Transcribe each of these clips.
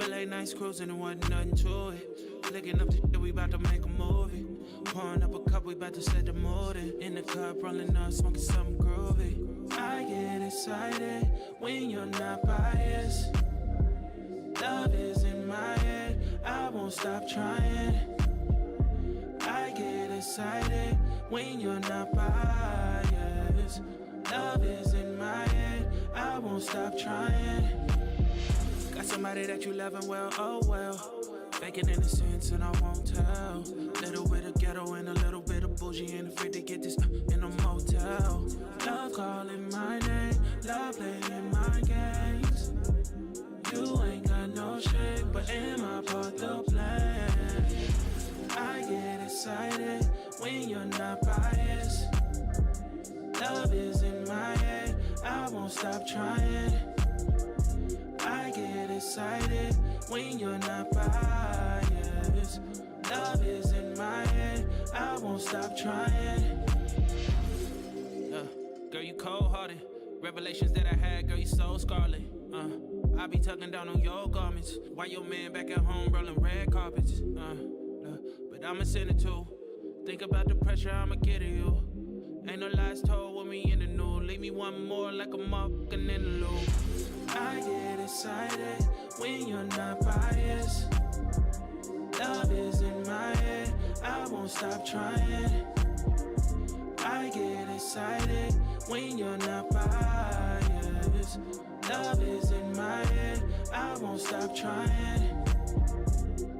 Remember late nights cruising and wasn't nothing to it. Flicking up the shit, we about to make a movie. Pouring up a cup, we about to set the mood in the cup, rolling up, smoking something groovy. I get excited when you're not biased. Love is in my head, I won't stop trying. I get excited when you're not biased. Love is in my head, I won't stop trying. Got somebody that you loving well, oh well. Faking innocence and I won't tell. Little bit of ghetto and a little bit of bougie, ain't afraid to get this in a motel. Love calling my name, love playing my games. You ain't got no shame, but am I part the plan? I get excited when you're not biased. Love is in my head, I won't stop trying. I get excited when you're not biased. Love is in my head, I won't stop trying. Girl, you cold-hearted. Revelations that I had, girl, you so scarlet. I be tucking down on your garments while your man back at home rolling red carpets. But I'ma send it too. Think about the pressure I'ma get to you. Ain't no lies told with me in the new. Leave me one more like a motherfucking in the loop. I get excited when you're not biased. Love is in my head, I won't stop trying. I get excited when you're not biased. Love is in my head, I won't stop trying.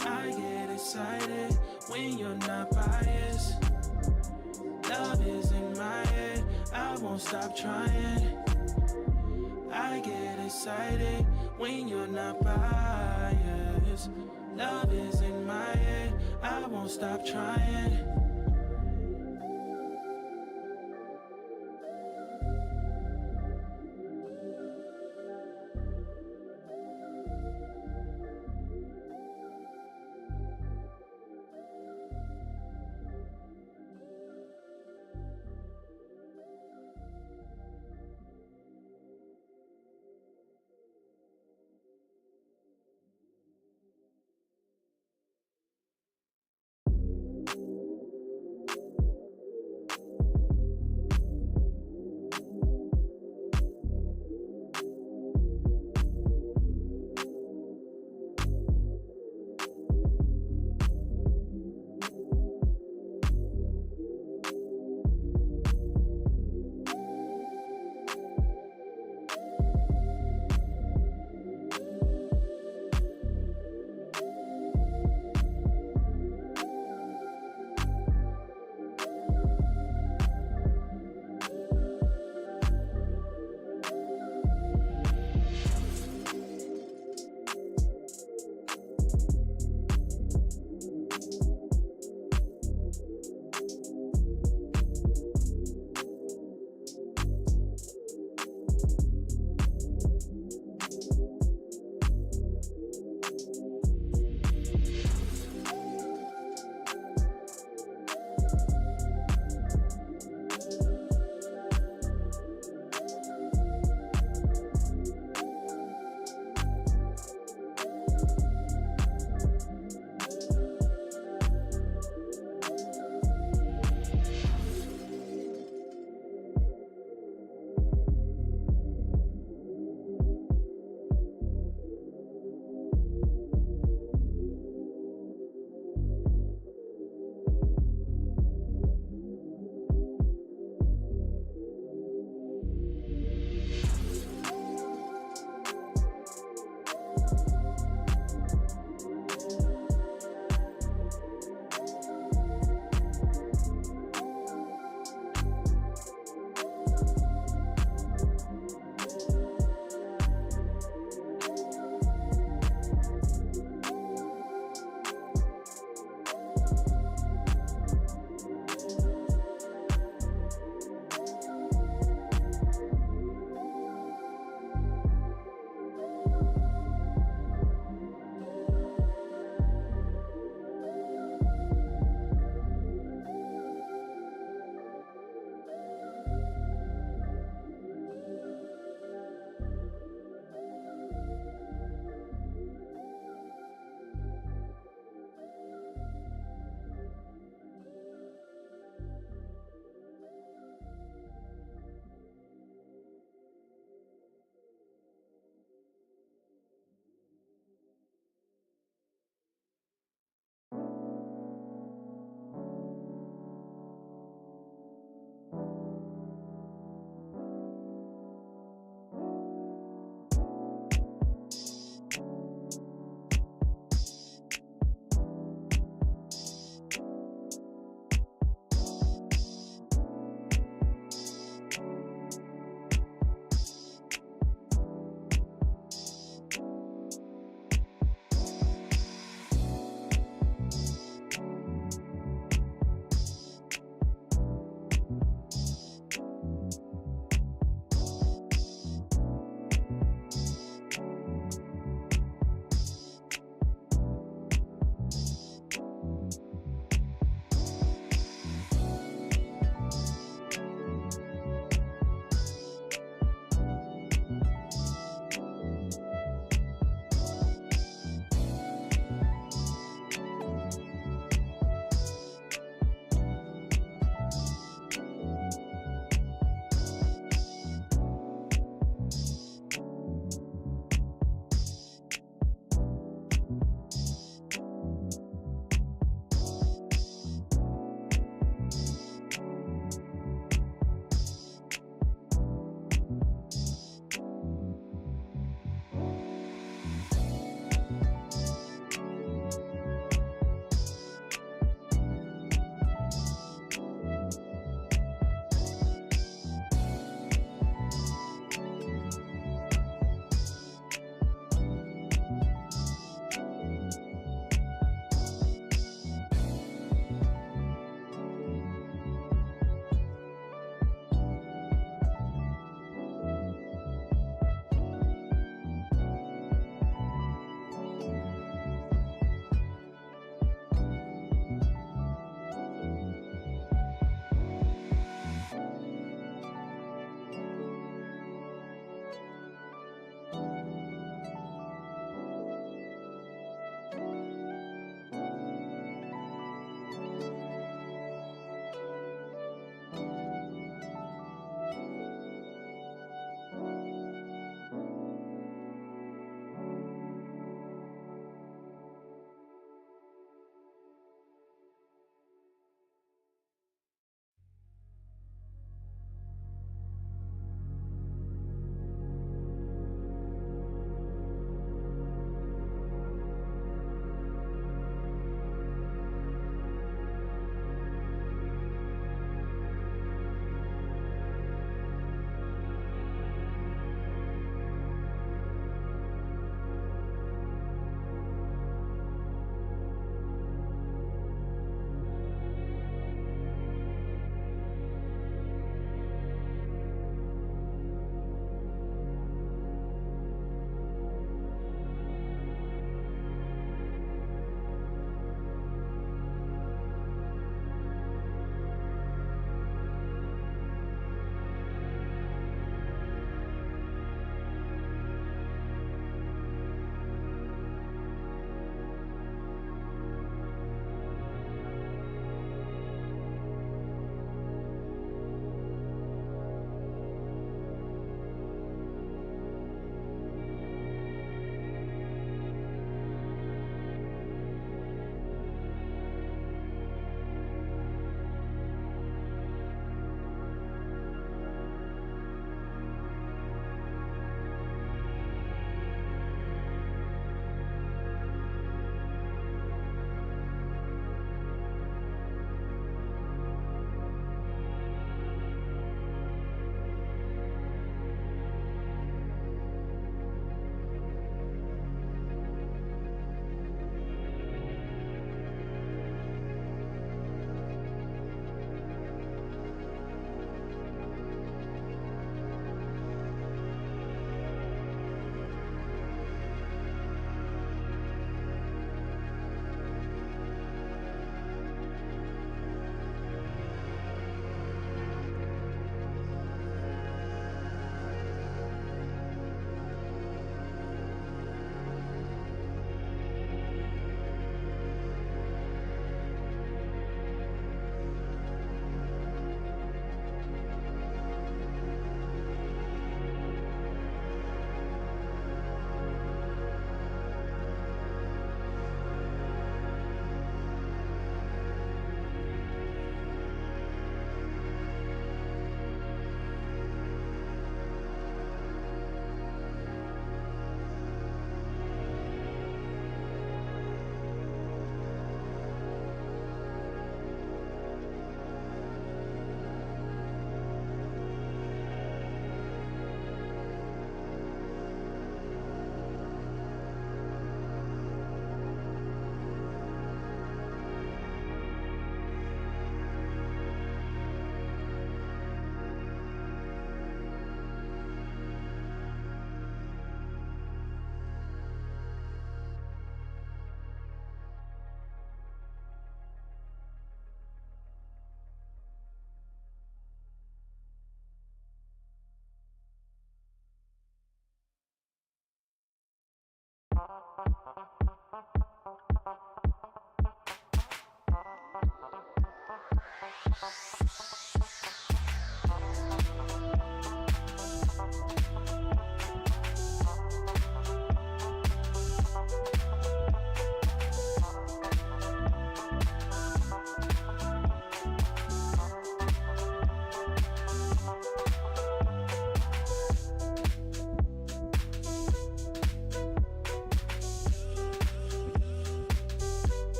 I get excited when you're not biased. Love is in my head, I won't stop trying. I get excited when you're not biased. Love is in my head, I won't stop trying.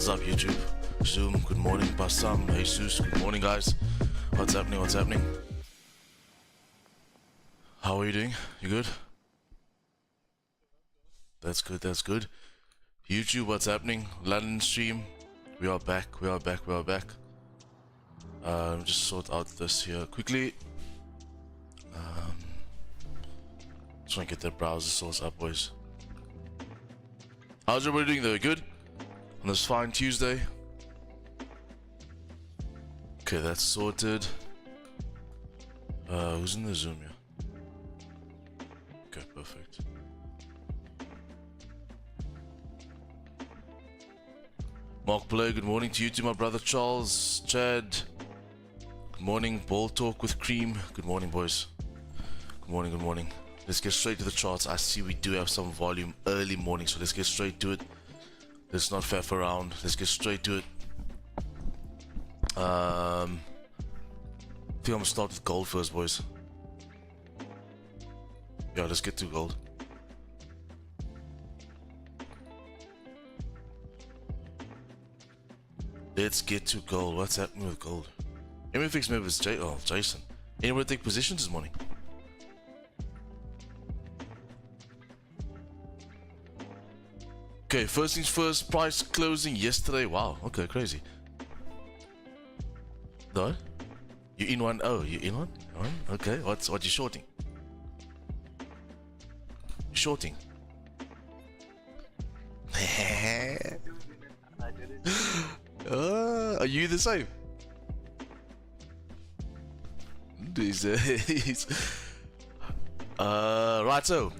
What's up, YouTube? Zoom, good morning. Bassam, Jesus, good morning, guys. What's happening? What's happening? How are you doing? You good? That's good, that's good. YouTube, what's happening? London stream. We are back, we are back, we are back. Just sort out this here quickly. Just want to get that browser source up, boys. How's everybody doing though? Good? On this fine Tuesday. Okay, that's sorted. Who's in the Zoom here? Okay, perfect. Mark Play, good morning to you too, my brother Charles, Chad. Good morning, Ball Talk with Cream. Good morning, boys. Good morning, good morning. Let's get straight to the charts. I see we do have some volume early morning, so let's get straight to it. Let's not faff around. Let's get straight to it. I think I'm gonna start with gold first, boys. Yeah, let's get to gold. Let's get to gold. What's happening with gold? MFX members, Jason. Anybody take positions this morning? Okay, first things first, price closing yesterday. Wow, okay, crazy. No? You in one? Oh, you in one? Okay, what you shorting? Shorting? Are you the same? Right, so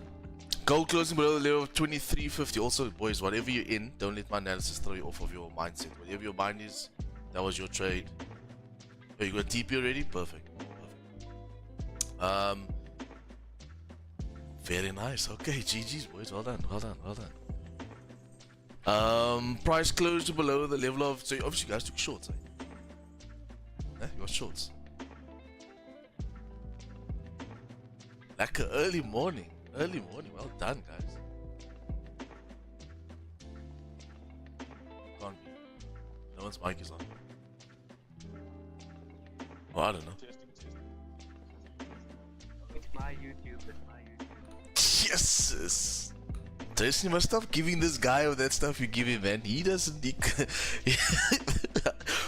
gold closing below the level of 2350. Also, boys, whatever you're in, don't let my analysis throw you off of your mindset. Whatever your mind is, that was your trade. Oh, you got TP already? Perfect. Very nice. Okay, GG's, boys. Well done, well done, well done. Price closed below the level of. So obviously, you guys took shorts, eh? You got shorts. Like an early morning. Early morning. Well done, guys. Can't be. No one's mic is on. Oh, I don't know. It's my YouTube. Yes! Jason, you must stop giving this guy all that stuff you give him, man. He doesn't need.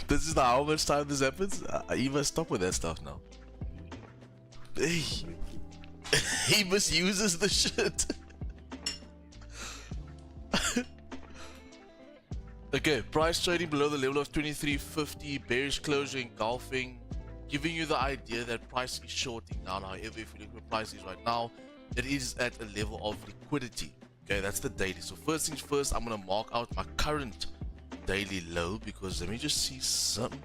This is not how much time this happens. You must stop with that stuff now. Hey. He misuses the shit. Okay, price trading below the level of 2350, bearish closure engulfing, giving you the idea that price is shorting down. However, if you look where price is right now, it is at a level of liquidity. Okay, that's the daily. So first things first, I'm gonna mark out my current daily low, because let me just see something.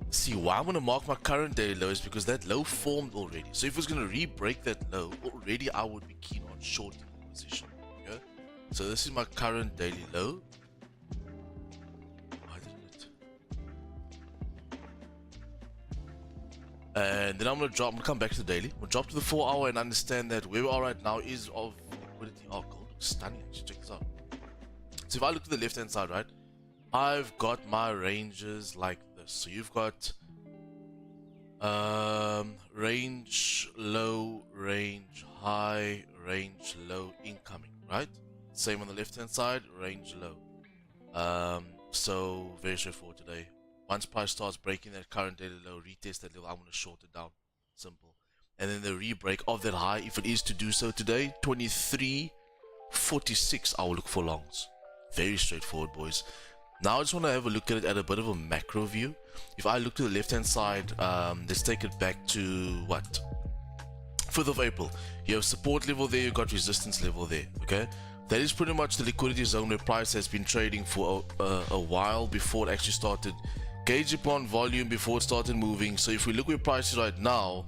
See why I'm gonna mark my current daily low is because that low formed already. So if it's gonna re-break that low already, I would be keen on shorting the position. Okay, so this is my current daily low. Why didn't it? And then I'm gonna come back to the daily. We'll drop to the 4 hour and understand that where we are right now is of liquidity. Oh, gold looks stunning. Actually, check this out. So if I look to the left hand side, right, I've got my ranges like this. So you've got range low, range high, range low incoming, right? Same on the left hand side, range low. So very straightforward today. Once price starts breaking that current daily low, retest that level, I'm going to short it down. Simple. And then the re-break of that high, if it is to do so today, 23.46, I will look for longs. Very straightforward, boys. Now I just want to have a look at it at a bit of a macro view. If I look to the left hand side, let's take it back to what? 5th of April. You have support level there, you got resistance level there. Okay, that is pretty much the liquidity zone where price has been trading for a while before it actually started. Gauge upon volume before it started moving. So if we look where price is right now,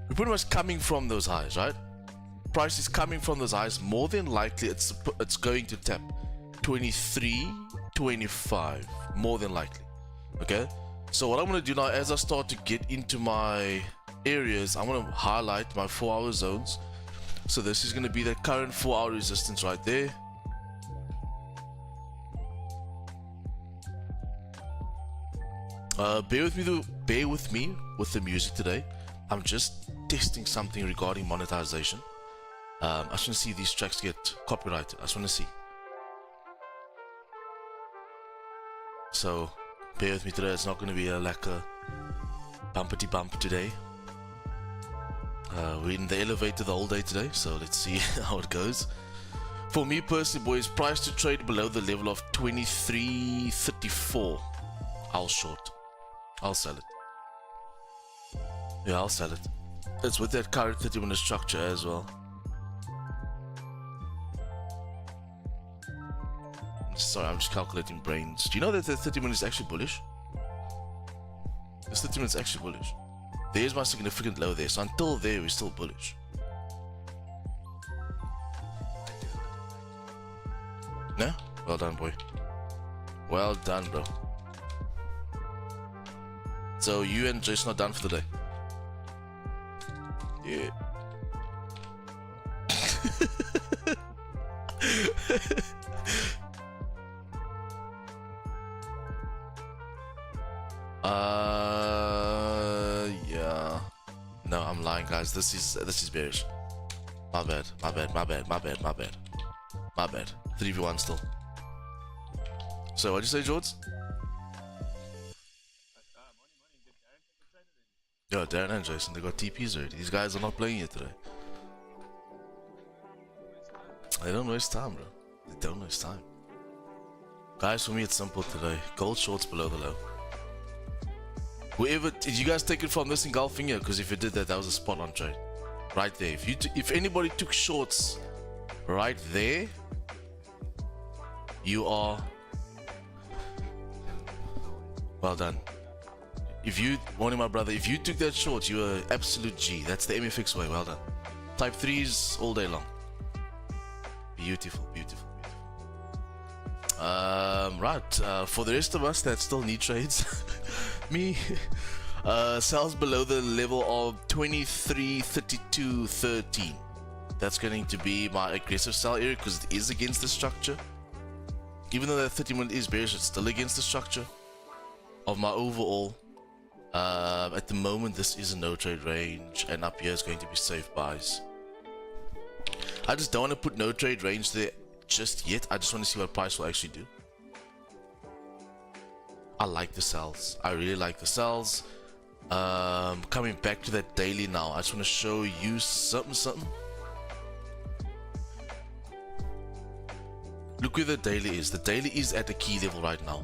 we're pretty much coming from those highs, right? Price is coming from those highs. More than likely, it's going to tap 23.25, more than likely. Okay, so what I'm going to do now, as I start to get into my areas, I'm going to highlight my 4 hour zones. So this is going to be the current 4 hour resistance right there. Bear with me with the music today. I'm just testing something regarding monetization. I just want to see these tracks get copyrighted. I just want to see. So bear with me today. It's not going to be like a bumpity bump today. We're in the elevator the whole day today, so let's see how it goes. For me personally, boys, price to trade below the level of 23.34. I'll short. I'll sell it. Yeah, I'll sell it. It's with that current 30-minute structure as well. Sorry, I'm just calculating brains. Do you know that the 30-minute is actually bullish? This 30-minute is actually bullish. There's my significant low there, so until there we're still bullish. No? Well done, boy. Well done, bro. So you and Jason are done for the day. Yeah. Yeah. No, I'm lying, guys. This is bearish. My bad. 3v1 still. So what'd you say, George? Yo, Darren and Jason, they got TPs already. These guys are not playing yet today. They don't waste time, bro. They don't waste time. Guys, for me it's simple today. Gold shorts below the low. Whoever, did you guys take it from this engulfing here? Because if you did that, that was a spot on trade. Right there. If anybody took shorts right there, you are well done. If you, Morning my brother, if you took that short, you are absolute G. That's the MFX way. Well done. Type 3s all day long. Beautiful. Right, for the rest of us that still need trades, me, sells below the level of 23.32.13. That's going to be my aggressive sell area because it is against the structure. Even though that 30-minute is bearish, it's still against the structure of my overall. At the moment, this is a no trade range, and up here is going to be safe buys. I just don't want to put no trade range there just yet. I just want to see what price will actually do. I like the sells. I really like the sells. Coming back to that daily now, I just want to show you something. Look where the daily is. The daily is at a key level right now.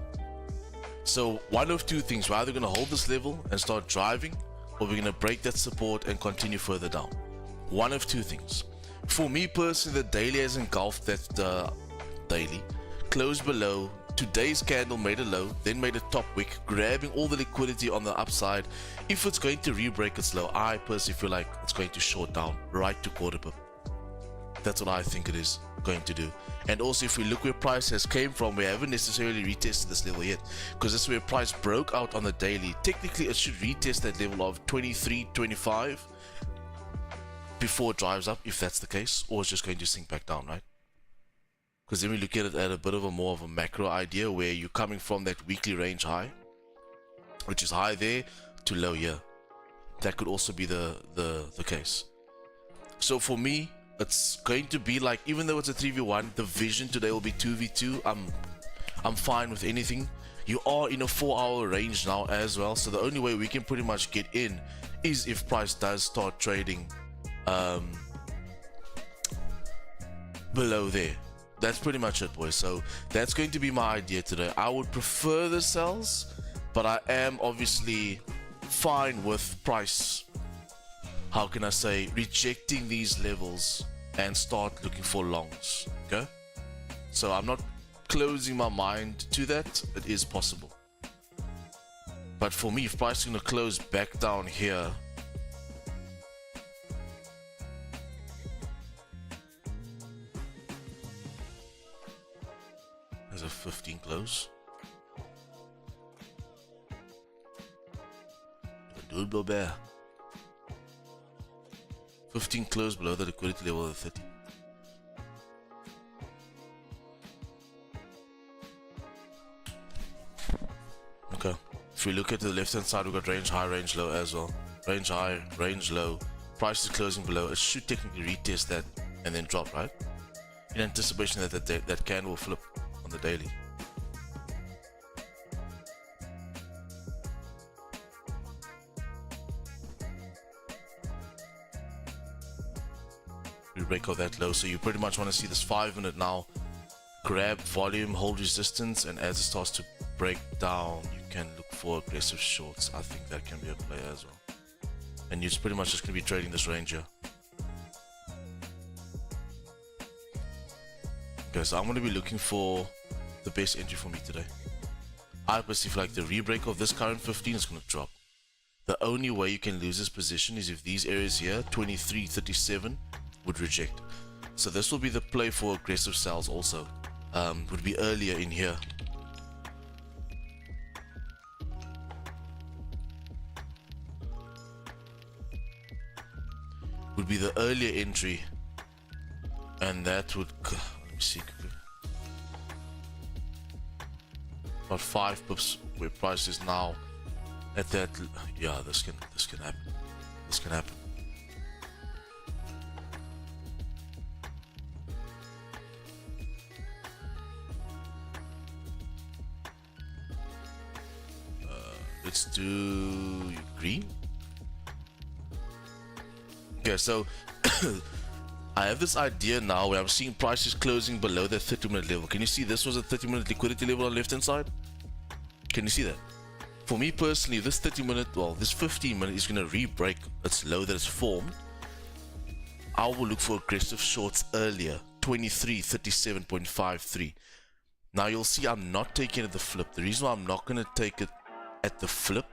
So one of two things: we're either going to hold this level and start driving, or we're going to break that support and continue further down. One of two things. For me personally, the daily has engulfed that daily, closed below. Today's candle made a low, then made a top wick, grabbing all the liquidity on the upside. If it's going to re-break its low, I personally feel like it's going to short down right to quarter pip. That's what I think it is going to do. And also, if we look where price has came from, we haven't necessarily retested this level yet, because this is where price broke out on the daily. Technically, it should retest that level of 23.25 before it drives up, if that's the case, or it's just going to sink back down, right? Because then we look at it at a bit of a more of a macro idea, where you're coming from that weekly range high, which is high there, to low here. That could also be the case. So for me, it's going to be like, even though it's a 3v1, the vision today will be 2v2. I'm fine with anything. You are in a 4-hour range now as well, so the only way we can pretty much get in is if price does start trading below there. That's pretty much it, boys. So that's going to be my idea today. I would prefer the sells, but I am obviously fine with price, how can I say, rejecting these levels and start looking for longs. Okay, so I'm not closing my mind to that. It is possible, but for me, if price is going to close back down here, there's a 15 close. Do it below bear. 15 close below the liquidity level of 30. Okay, If we look at the left hand side, we've got range high, range low as well. Range high, range low. Price is closing below. It should technically retest that and then drop, right? In anticipation that that candle will flip on the daily. We break out that low, so you pretty much want to see this 5 minute now grab volume, hold resistance, and as it starts to break down, you can look for aggressive shorts. I think that can be a play as well. And you're pretty much just going to be trading this range here. Okay, so I'm going to be looking for the best entry for me today. I personally feel like the re-break of this current 15 is going to drop. The only way you can lose this position is if these areas here, 23, 37, would reject. So this will be the play for aggressive sells also. Would be earlier in here. Would be the earlier entry, and that would, let me see quickly, about 5 pips where price is now at that. Yeah, this can happen. This can happen. Let's do green. Okay, so I have this idea now where I'm seeing prices closing below the 30-minute level. Can you see this was a 30-minute liquidity level on the left hand side? Can you see that? For me personally, this 30-minute, well, this 15-minute is going to re-break its low that is formed. I will look for aggressive shorts earlier, 23.37.53. Now you'll see I'm not taking it at the flip. The reason why I'm not going to take it at the flip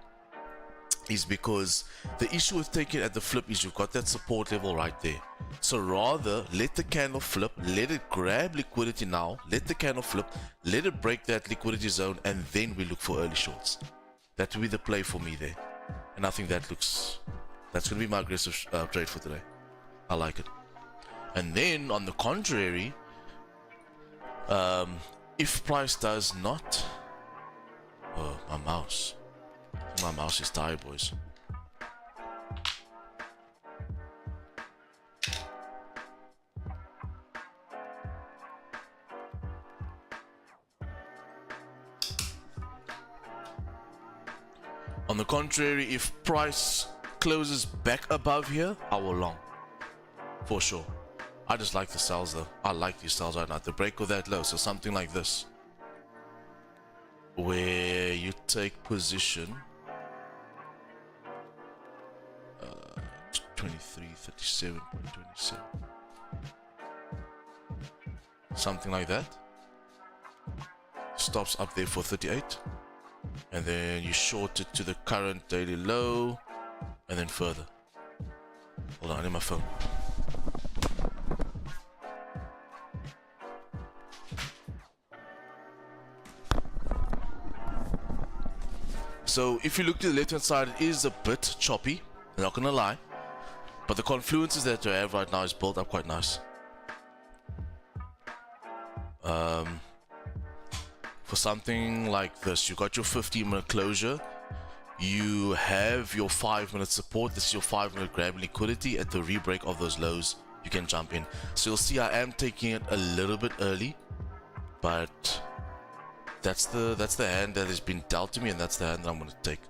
is because the issue with taking it at the flip is you've got that support level right there. So rather let the candle flip, let it grab liquidity now, let the candle flip, let it break that liquidity zone, and then we look for early shorts. That will be the play for me there, and I think that's gonna be my aggressive trade for today. I like it. And then on the contrary, if price does not, oh, my mouse is tired, boys. On the contrary, if price closes back above here, I will long. For sure. I just like the sells though. I like these sells right now. The break of that low, so something like this, where you take position 23.37.27, something like that. Stops up there for 38, and then you short it to the current daily low, and then further. Hold on, I need my phone. So if you look to the left hand side, it is a bit choppy, I'm not gonna lie, but the confluences that you have right now is built up quite nice. For something like this, you got your 15-minute closure, you have your 5-minute support, this is your 5-minute grab liquidity. At the re-break of those lows, you can jump in. So you'll see I am taking it a little bit early, but that's the hand that has been dealt to me, and that's the hand that I'm going to take.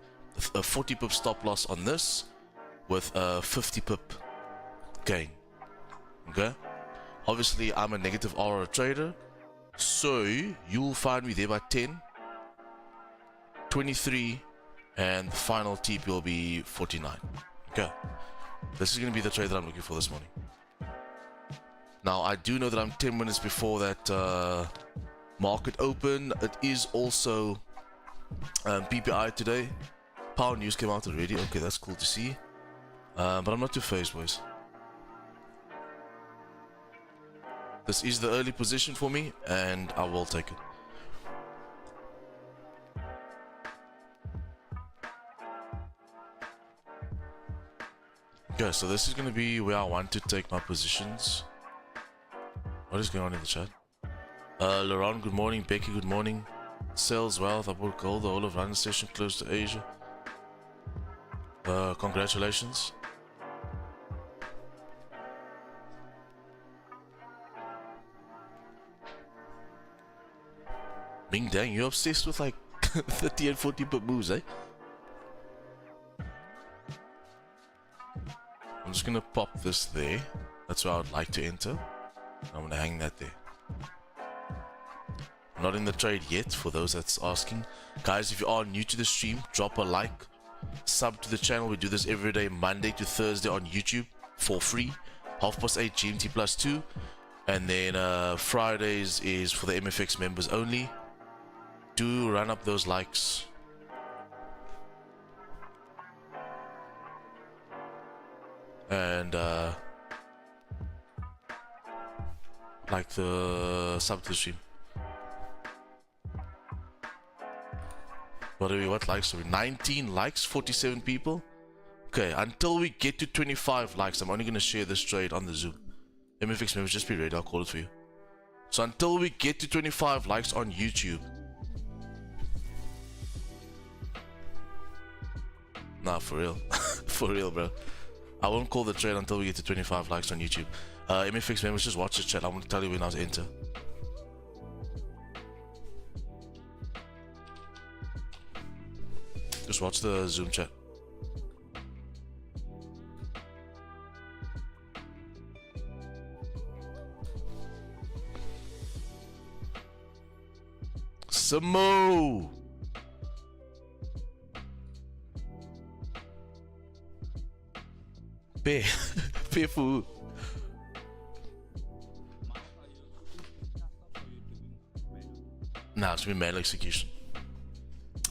A 40 pip stop loss on this with a 50 pip gain. Okay, obviously I'm a negative aura trader, so you'll find me there by 10, 23, and the final TP will be 49. Okay, this is going to be the trade that I'm looking for this morning. Now I do know that I'm 10 minutes before that market open. It is also PPI today. Power news came out already. Okay, that's cool to see. But I'm not too phased, boys. This is the early position for me, and I will take it. Okay, so this is going to be where I want to take my positions. What is going on in the chat? Laurent, good morning. Becky, good morning. Sales well. I bought gold. The whole of London session closed to Asia. Congratulations. Ming dang, you're obsessed with like 30 and 40 pip moves, eh? I'm just gonna pop this there. That's where I would like to enter. I'm gonna hang that there. I'm not in the trade yet, for those that's asking. Guys, if you are new to the stream, drop a like. Sub to the channel. We do this every day, Monday to Thursday on YouTube for free. 8:30 GMT plus 2. And then Fridays is for the MFX members only. Do run up those likes. And like the sub to the stream. What likes are we? 19 likes, 47 people. Okay, until we get to 25 likes, I'm only gonna share this trade on the Zoom. MFX members, just be ready, I'll call it for you. So until we get to 25 likes on YouTube. Nah, for real. For real, bro. I won't call the trade until we get to 25 likes on YouTube. MFX members, just watch the chat. I'm gonna tell you when I was enter. Just watch the Zoom chat. Samo! Pay. Pay for who? Nah, it's been manual execution.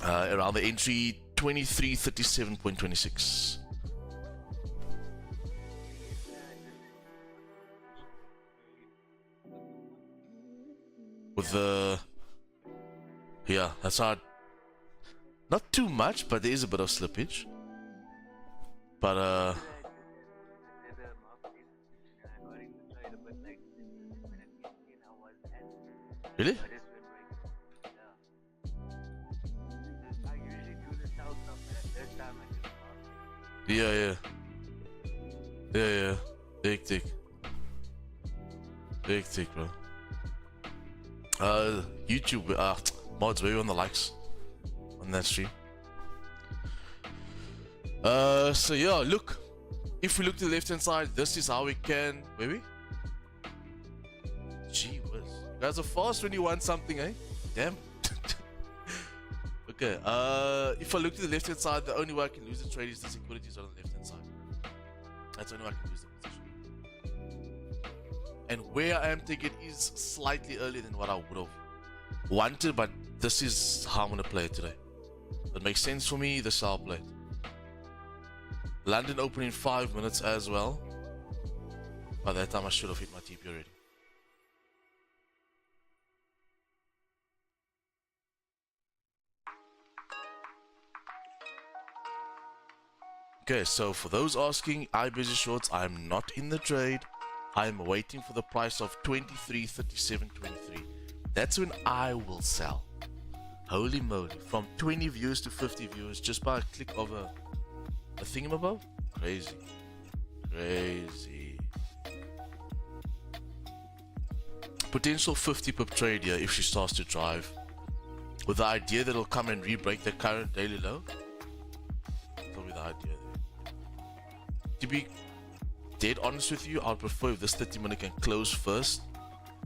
Around the entry 2337.26. With the yeah, that's hard. Not too much, but there is a bit of slippage. But really? Yeah. Big tick, bro. YouTube, mods, where you on the likes on that stream? So yeah, look. If we look to the left hand side, this is how we can. Maybe. Gee whiz. You guys are fast when you want something, eh? Damn. Okay, if I look to the left hand side, the only way I can lose the trade is this equality is on the left hand side. That's the only way I can lose the position. And where I am taking it is slightly earlier than what I would have wanted, but this is how I'm going to play it today. That makes sense for me, this is how I'll play it. London open in 5 minutes as well. By that time I should have hit my TP already. Okay, so for those asking, I busy shorts, I'm not in the trade. I'm waiting for the price of 23.37.23. That's when I will sell. Holy moly, from 20 viewers to 50 viewers just by a click of a thingamabob? Crazy. Crazy. Potential 50 pip trade here if she starts to drive. With the idea that it'll come and re-break the current daily low. That'll be the idea there. To be dead honest with you, I'd prefer if this 30 minute can close first.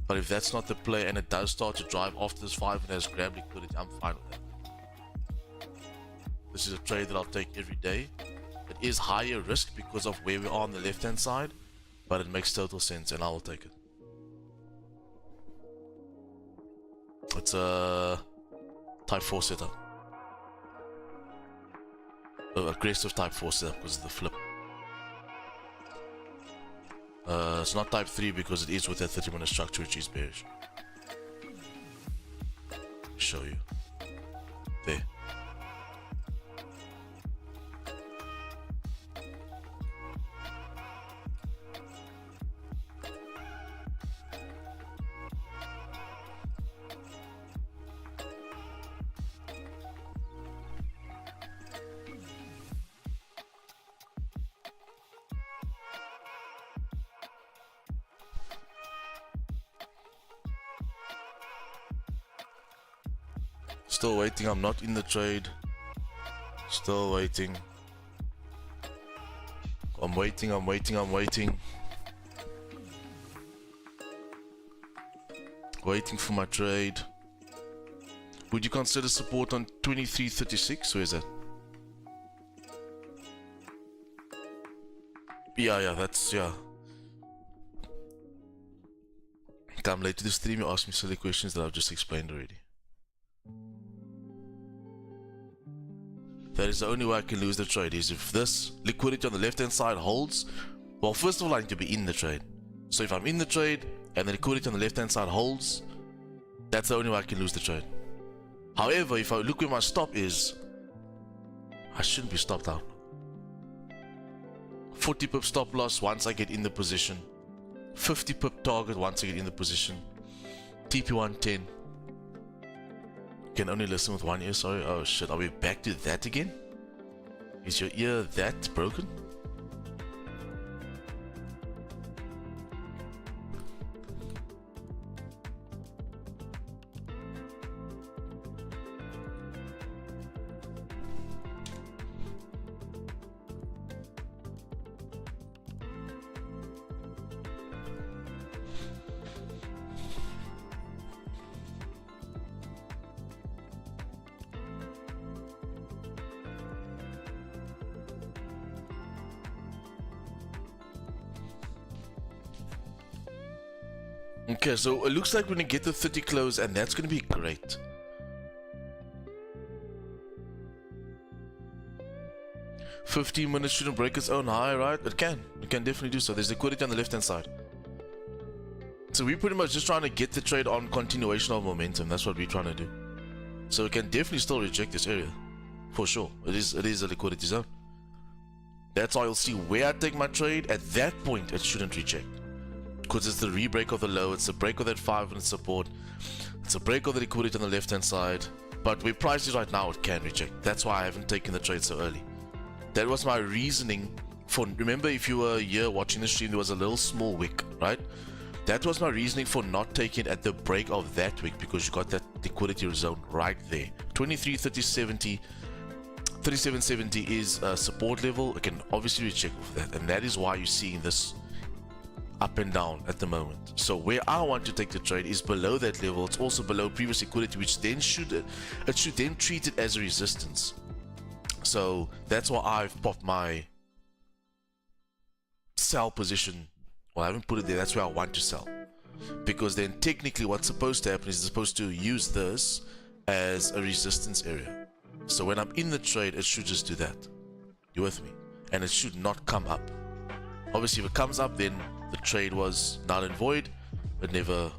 But if that's not the play and it does start to drive after this 5 and has grab liquidity, I'm fine with that. This is a trade that I'll take every day. It is higher risk because of where we are on the left hand side, but it makes total sense and I will take it. It's a type 4 setup. Aggressive type 4 setup because of the flip. It's not type 3 because it is with that 30 minute structure which is bearish. Show you. There. Still waiting. I'm not in the trade. Still waiting. I'm waiting. Waiting for my trade. Would you consider support on 23.36? Where is that? Yeah, that's, yeah. Come late to the stream, you ask me silly questions that I've just explained already. That is the only way I can lose the trade, is if this liquidity on the left hand side holds. Well, first of all, I need to be in the trade. So if I'm in the trade and the liquidity on the left hand side holds, that's the only way I can lose the trade. However, if I look where my stop is, I shouldn't be stopped out. 40 pip stop loss once I get in the position. 50 pip target once I get in the position. TP 110. Can only listen with one ear, sorry. Oh shit, are we back to that again? Is your ear that broken? Okay, so it looks like we're gonna get the 30 close, and that's gonna be great. "15 minutes shouldn't break its own high," right? It can definitely do so. There's liquidity on the left hand side. So we're pretty much just trying to get the trade on continuation of momentum. That's what we're trying to do. So we can definitely still reject this area. For sure. It is a liquidity zone. That's why you'll see where I take my trade. At that point, it shouldn't reject. Because it's the re-break of the low, it's the break of that 5-minute support, it's a break of the liquidity on the left hand side. But where price is right now, it can reject. That's why I haven't taken the trade so early. That was my reasoning for, remember, if you were here watching the stream, there was a little small wick, right? That was my reasoning for not taking at the break of that wick, because you got that liquidity zone right there. 23, 30, 70, 37.70 is a support level. It can obviously reject with that, and that is why you're seeing this up and down at the moment. So where I want to take the trade is below that level. It's also below previous liquidity, which then should then treat it as a resistance. So that's why I've popped my sell position. Well, I haven't put it there. That's where I want to sell, because then technically what's supposed to happen is it's supposed to use this as a resistance area. So when I'm in the trade, it should just do that. You with me? And it should not come up. Obviously, if it comes up, then the trade was null and void. It never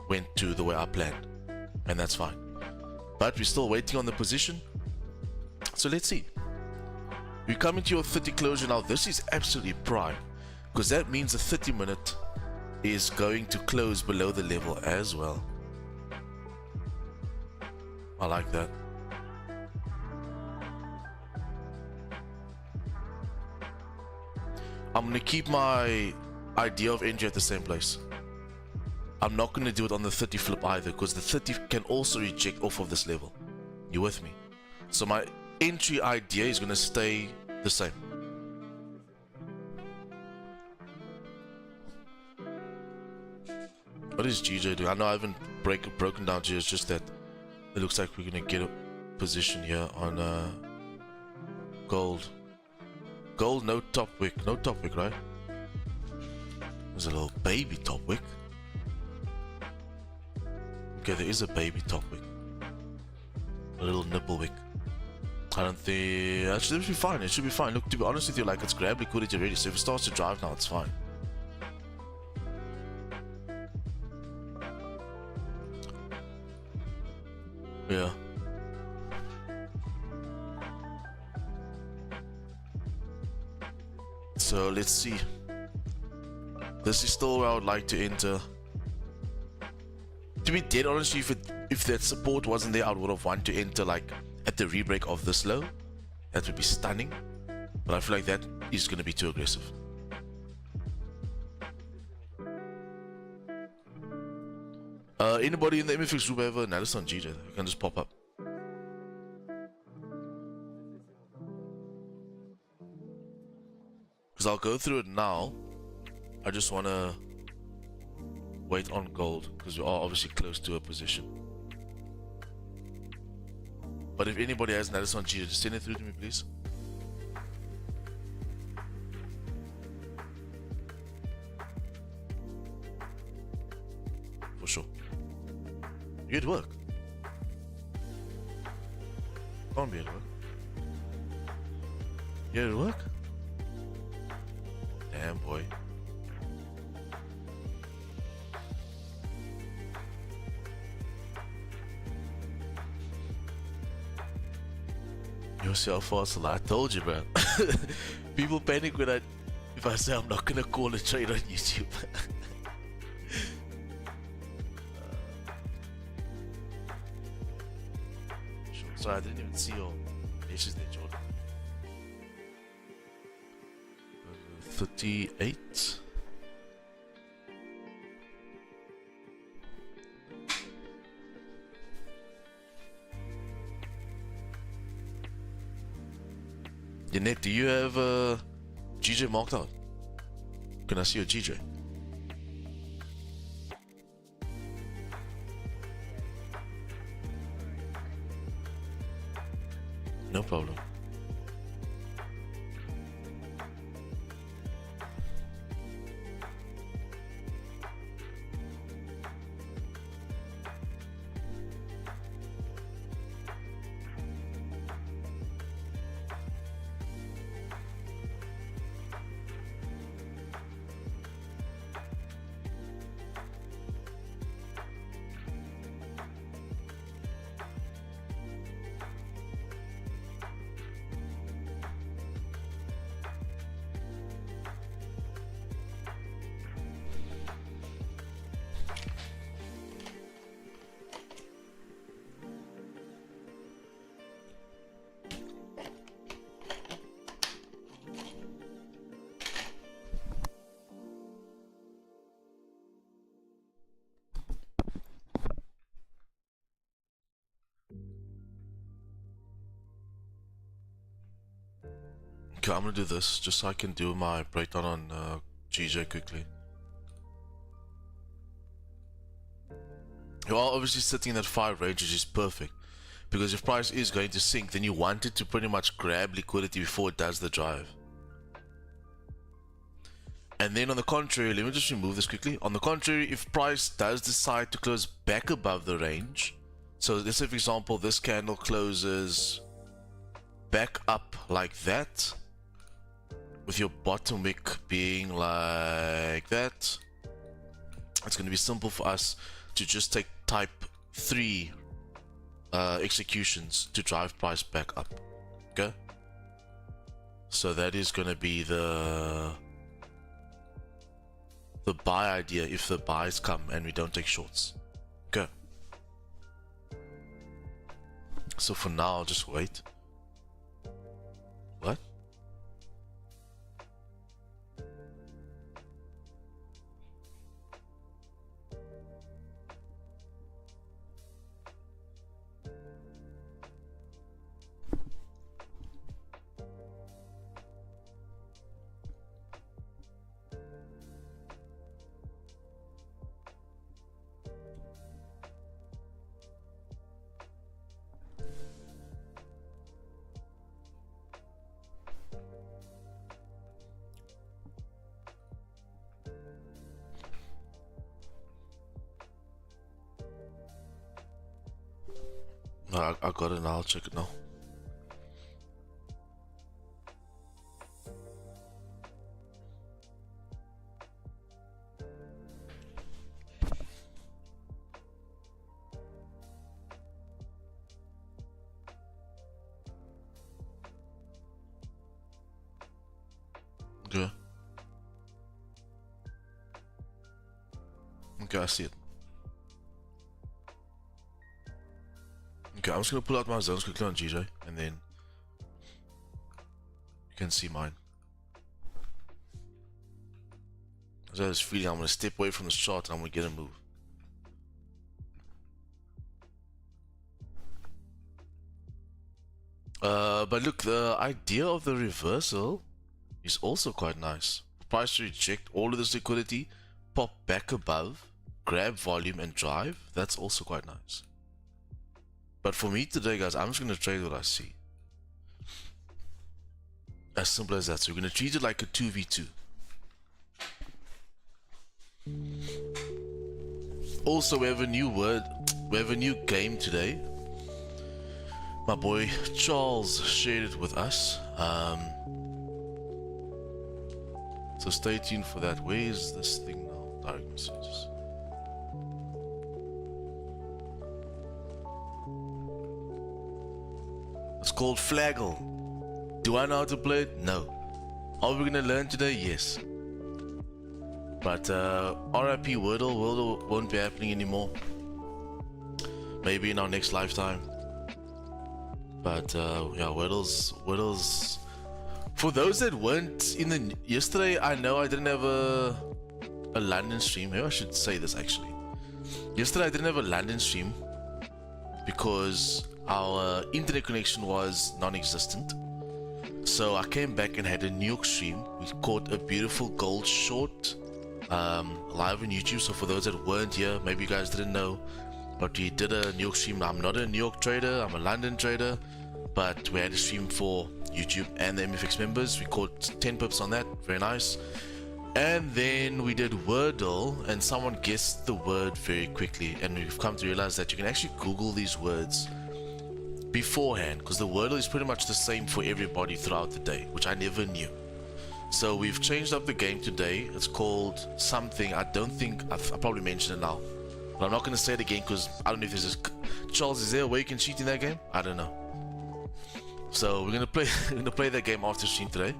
went to the way I planned, and that's fine. But we're still waiting on the position. So let's see. We come into your 30 closure now. This is absolutely prime, because that means the 30-minute is going to close below the level as well. I like that. I'm going to keep my idea of entry at the same place. I'm not going to do it on the 30 flip either, because the 30 can also reject off of this level. You with me? So my entry idea is going to stay the same. What is GJ doing? I know I haven't broken down GJ, it's just that it looks like we're going to get a position here on gold. Gold, no top wick, right? There's a little baby top wick. Okay, there is a baby top wick. A little nipple wick. I don't think... That should be fine, it should be fine. Look, to be honest with you, like, it's grabbed liquidity already, so if it starts to drive now, it's fine. Yeah. So let's see. This is still where I would like to enter. To be dead honest, if that support wasn't there, I would have wanted to enter like at the re-break of this low. That would be stunning. But I feel like that is going to be too aggressive. Anybody in the MFX group have an analysis on GJ? You can just pop up. because I'll go through it now. I just want to wait on gold because we are obviously close to a position. But if anybody has noticed on GJ, just send it through to me, please. For sure. You at work? Can't be at work. You at work? Damn, boy. You're so fossil. I told you, bro. People panic when if I say I'm not gonna call a trade on YouTube. Sure. Sorry, I didn't even see your message there, Jordan. 38. Yannick, do you have GJ marked out? Can I see your GJ? No problem. Okay, I'm gonna do this just so I can do my breakdown on GJ quickly. You are obviously sitting in that 5 range, which is perfect. Because if price is going to sink, then you want it to pretty much grab liquidity before it does the drive. And then on the contrary, let me just remove this quickly. On the contrary, if price does decide to close back above the range, so let's say for example this candle closes back up like that, with your bottom wick being like that, it's going to be simple for us to just take type 3 executions to drive price back up. Okay, so that is going to be the buy idea if the buys come and we don't take shorts. Okay, so for now I'll just wait. What? I got it now, I'll check it now. Okay. Okay, I see it. Okay, I'm just gonna pull out my zones quickly on GJ, and then you can see mine. I have this feeling I'm gonna step away from this chart and I'm gonna get a move. But look, the idea of the reversal is also quite nice. Price to reject all of this liquidity, pop back above, grab volume and drive. That's also quite nice. But for me today, guys, I'm just going to trade what I see. As simple as that. So we're going to treat it like a 2v2. Also, we have a new game today. My boy Charles shared it with us. So stay tuned for that. Where is this thing now? Direct messages. It's called Flaggle. Do I know how to play it? No. Are we gonna learn today? Yes. But RIP Wordle won't be happening anymore. Maybe in our next lifetime. But yeah, Wordle's. For those that weren't in the yesterday, I know I didn't have a London stream. Maybe I should say this actually. Yesterday I didn't have a London stream because our internet connection was non-existent. So I came back and had a New York stream. We caught a beautiful gold short live on YouTube. So for those that weren't here, maybe you guys didn't know, but we did a New York stream. I'm not a New York trader, I'm a London trader, but we had a stream for YouTube and the MFX members. We caught 10 pips on that, very nice. And then we did Wordle, and someone guessed the word very quickly, and we've come to realize that you can actually Google these words beforehand, because the Wordle is pretty much the same for everybody throughout the day, which I never knew. So we've changed up the game today. It's called something, I don't think, I probably mentioned it now, but I'm not going to say it again because I don't know if this is... Charles, is there a way you can cheat in that game? I don't know. So we're gonna play that game after stream today.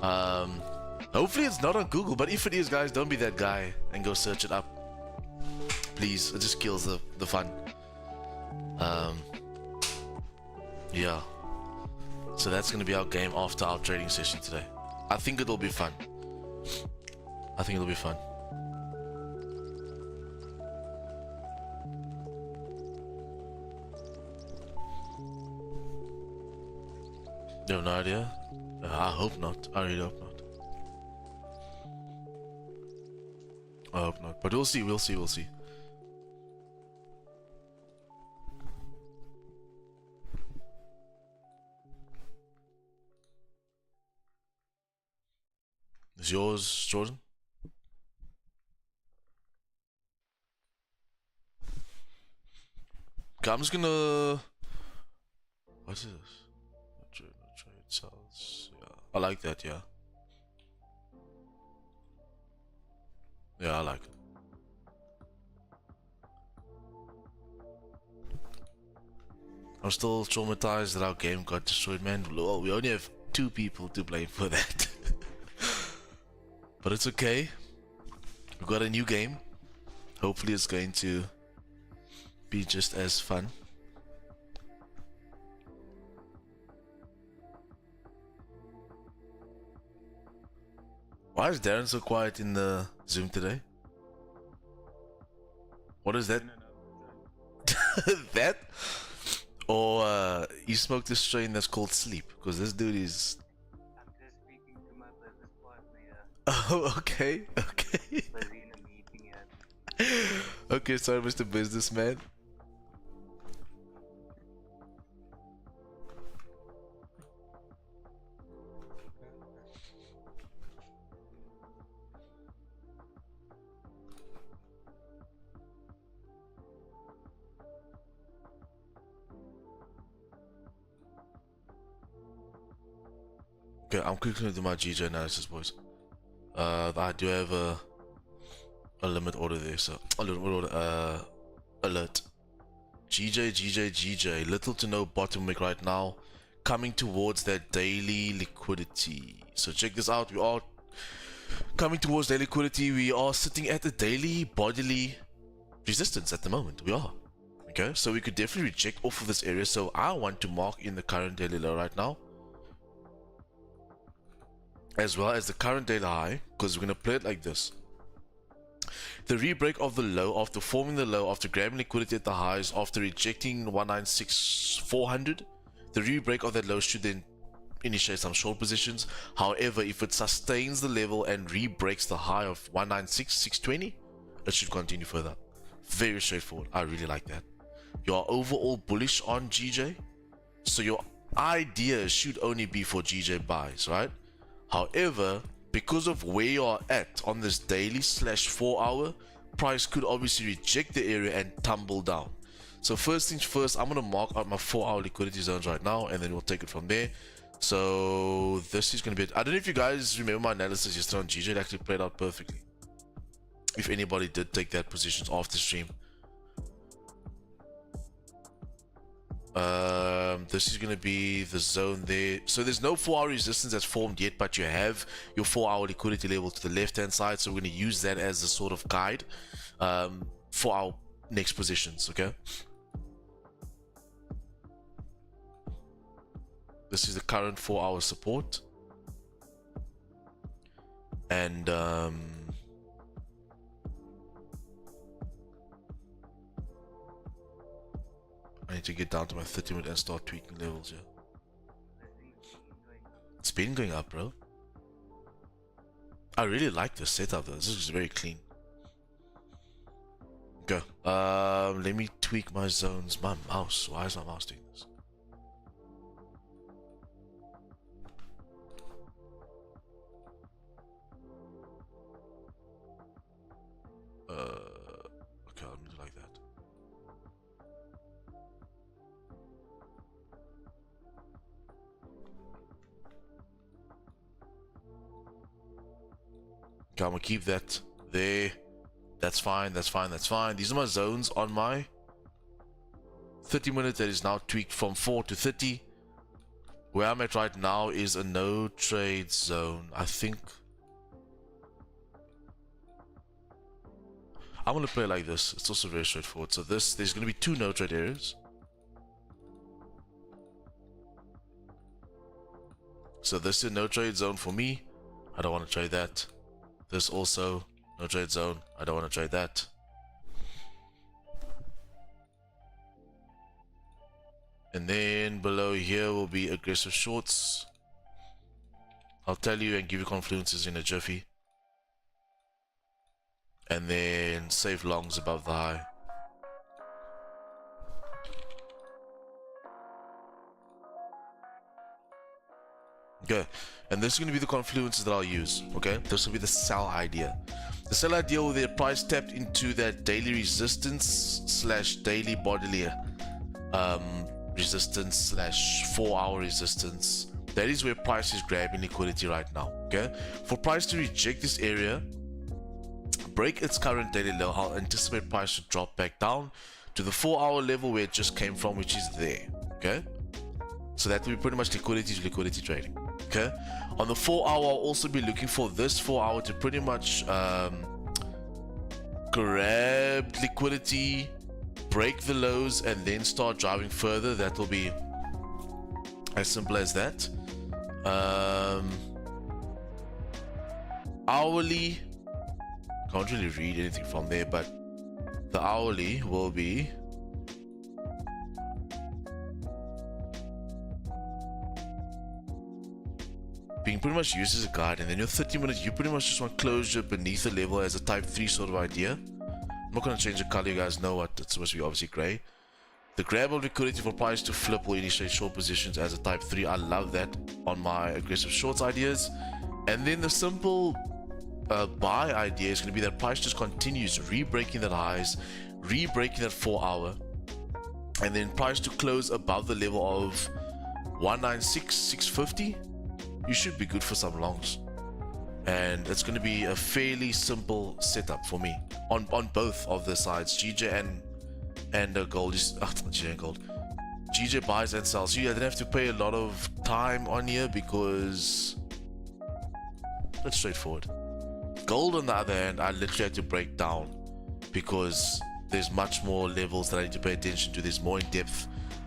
Hopefully it's not on Google, but if it is, guys, don't be that guy and go search it up. Please, it just kills the fun. Yeah. So that's gonna be our game after our trading session today. I think it'll be fun. I think it'll be fun. You have no idea? I hope not. I really hope not. I hope not. But we'll see, we'll see, we'll see. Is yours, Jordan? Okay, I'm just gonna... What is this? Trade cells. Yeah, I like that, yeah. Yeah, I like it. I'm still traumatized that our game got destroyed, man. Well, we only have 2 people to blame for that. But it's okay. We've got a new game. Hopefully it's going to be just as fun. Why is Darren so quiet in the Zoom today? What is that? That? Or you smoked this strain that's called sleep? Because this dude is... I'm just speaking to my business partner, yeah. Oh, okay, okay. Busy in a meeting, yeah. Okay, sorry, Mr. Businessman. Okay, I'm quickly going to do my GJ analysis, boys. I do have a limit order there, so alert. GJ, little to no bottom wick right now, coming towards that daily liquidity. So check this out, we are coming towards daily liquidity. We are sitting at the daily bodily resistance at the moment. We are. Okay, so we could definitely reject off of this area. So I want to mark in the current daily low right now, as well as the current daily high, because we're going to play it like this. The re-break of the low, after forming the low, after grabbing liquidity at the highs, after rejecting 196,400, the re-break of that low should then initiate some short positions. However, if it sustains the level and re-breaks the high of 196,620, it should continue further. Very straightforward. I really like that. You are overall bullish on GJ, so your idea should only be for GJ buys, right? However, because of where you are at on this daily / 4 hour, price could obviously reject the area and tumble down. So first things first, I'm going to mark out my 4 hour liquidity zones right now, and then we'll take it from there. So this is going to be it. I don't know if you guys remember my analysis yesterday on GJ. It actually played out perfectly. If anybody did take that positions off the stream. This is going to be the zone there. So there's no 4 hour resistance that's formed yet, but you have your 4 hour liquidity level to the left hand side. So we're going to use that as a sort of guide for our next positions. Okay, this is the current 4 hour support, and I need to get down to my 30-minute and start tweaking levels here. It's been going up, bro. I really like this setup though. This is very clean. Go. Let me tweak my zones. My mouse. Why is my mouse doing this? Okay, I'll do it like that. Okay, I'm gonna keep that there. That's fine, that's fine, that's fine. These are my zones on my 30 minutes that is now tweaked from 4 to 30. Where I'm at right now is a no trade zone. I think I'm gonna play like this. It's also very straightforward. So there's gonna be 2 no trade areas. So this is a no trade zone for me. I don't want to trade that. This also no trade zone. I don't want to trade that. And then below here will be aggressive shorts. I'll tell you and give you confluences in a jiffy. And then safe longs above the high. Okay, and this is going to be the confluences that I'll use. Okay, this will be the sell idea. The sell idea will be the price tapped into that daily resistance / daily bodily resistance / 4 hour resistance. That is where price is grabbing liquidity right now. Okay, for price to reject this area, break its current daily low, I'll anticipate price to drop back down to the 4 hour level where it just came from, which is there. Okay, so that will be pretty much liquidity to liquidity trading. Okay, on the 4 hour, I'll also be looking for this 4 hour to pretty much grab liquidity, break the lows, and then start driving further. That will be as simple as that. Hourly, can't really read anything from there, but the hourly will be being pretty much used as a guide, and then your 30 minutes, you pretty much just want closure beneath the level as a type 3 sort of idea. I'm not going to change the color, you guys know what it's supposed to be, obviously gray. The grab of liquidity for price to flip or initiate short positions as a type 3. I love that on my aggressive shorts ideas. And then the simple buy idea is going to be that price just continues re-breaking that highs, re-breaking that 4 hour, and then price to close above the level of 196,650. You should be good for some longs, and it's going to be a fairly simple setup for me on both of the sides, GJ and gold. GJ and gold, GJ buys and sells. I didn't have to pay a lot of time on here because it's straightforward. Gold, on the other hand, I literally had to break down because there's much more levels that I need to pay attention to. There's more in depth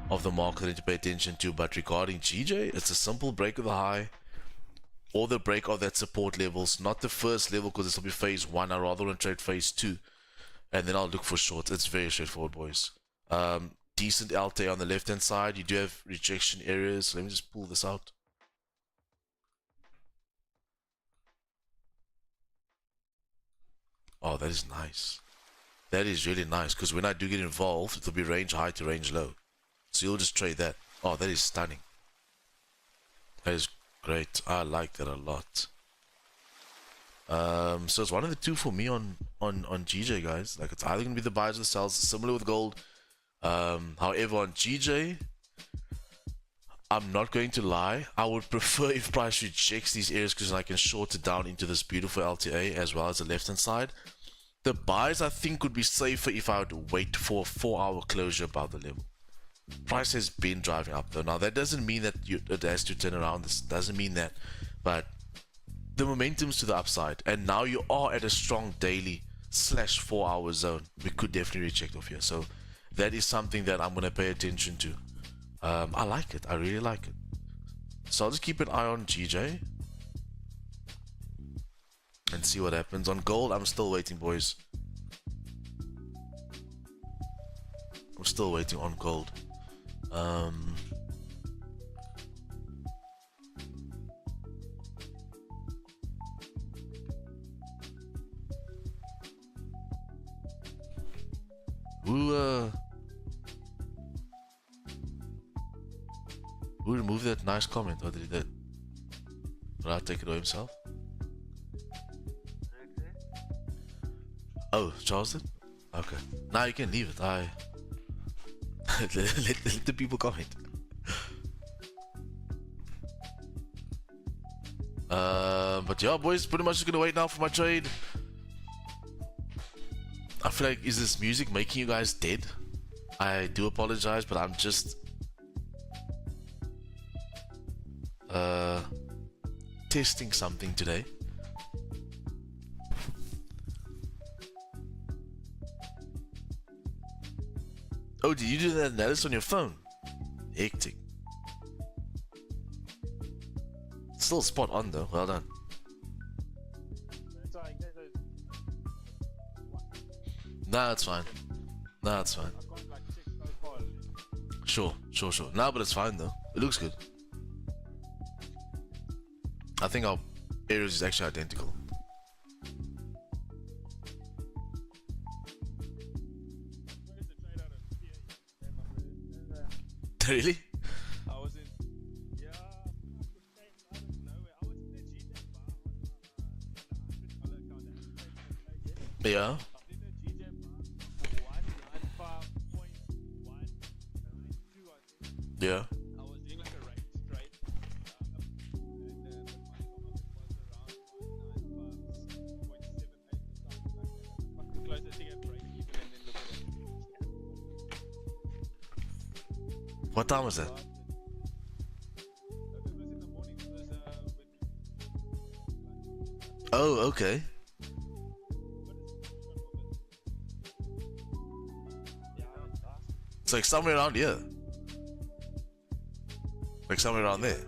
of the market I need to pay attention to. But regarding GJ, it's a simple break of the high or the break of that support levels, not the first level, because this will be phase 1. I rather want to trade phase 2, and then I'll look for shorts. It's very straightforward, boys. Decent LTA on the left hand side. You do have rejection areas. Let me just pull this out. Oh, that is nice. That is really nice, because when I do get involved, it'll be range high to range low. So you'll just trade that. Oh, that is stunning. That is great. I like that a lot. So it's one of the two for me on GJ, guys. Like, it's either gonna be the buys or the sells, similar with gold. However, on GJ, I'm not going to lie, I would prefer if price rejects these areas, because I can short it down into this beautiful LTA as well as the left hand side. The buys I think would be safer if I would wait for a 4-hour closure above the level. Price has been driving up though. Now that doesn't mean that it has to turn around. This doesn't mean that, but the momentum's to the upside, and now you are at a strong daily / 4-hour zone. We could definitely reject off here, so that is something that I'm gonna pay attention to. I like it. I really like it. So I'll just keep an eye on GJ and see what happens. On gold, I'm still waiting, boys. I'm still waiting on gold. Who removed that nice comment? Or did he did? Did I take it away himself? Oh, Charles did? Okay. Now you can leave it. Let the people comment. But yeah, boys, pretty much just gonna wait now for my trade. I feel like, is this music making you guys dead? I do apologize, but I'm just testing something today. Oh, did you do that analysis on your phone? Hectic. Still spot on though, well done. Nah, it's fine. Nah, it's fine. Sure. Nah, but it's fine though. It looks good. I think our areas is actually identical. Really? I was in, yeah, I don't know. I was in the GJ bar on $100 account. Yeah. I was in the GJ bar 195.192, I think. Yeah. I was doing like a range trade, and my profit was around 195.78 or something like that. Fucking close the thing at break even, and then look at it. What time was that? That was in the morning. It was when Oh, okay. It's like somewhere around here. Like somewhere around there.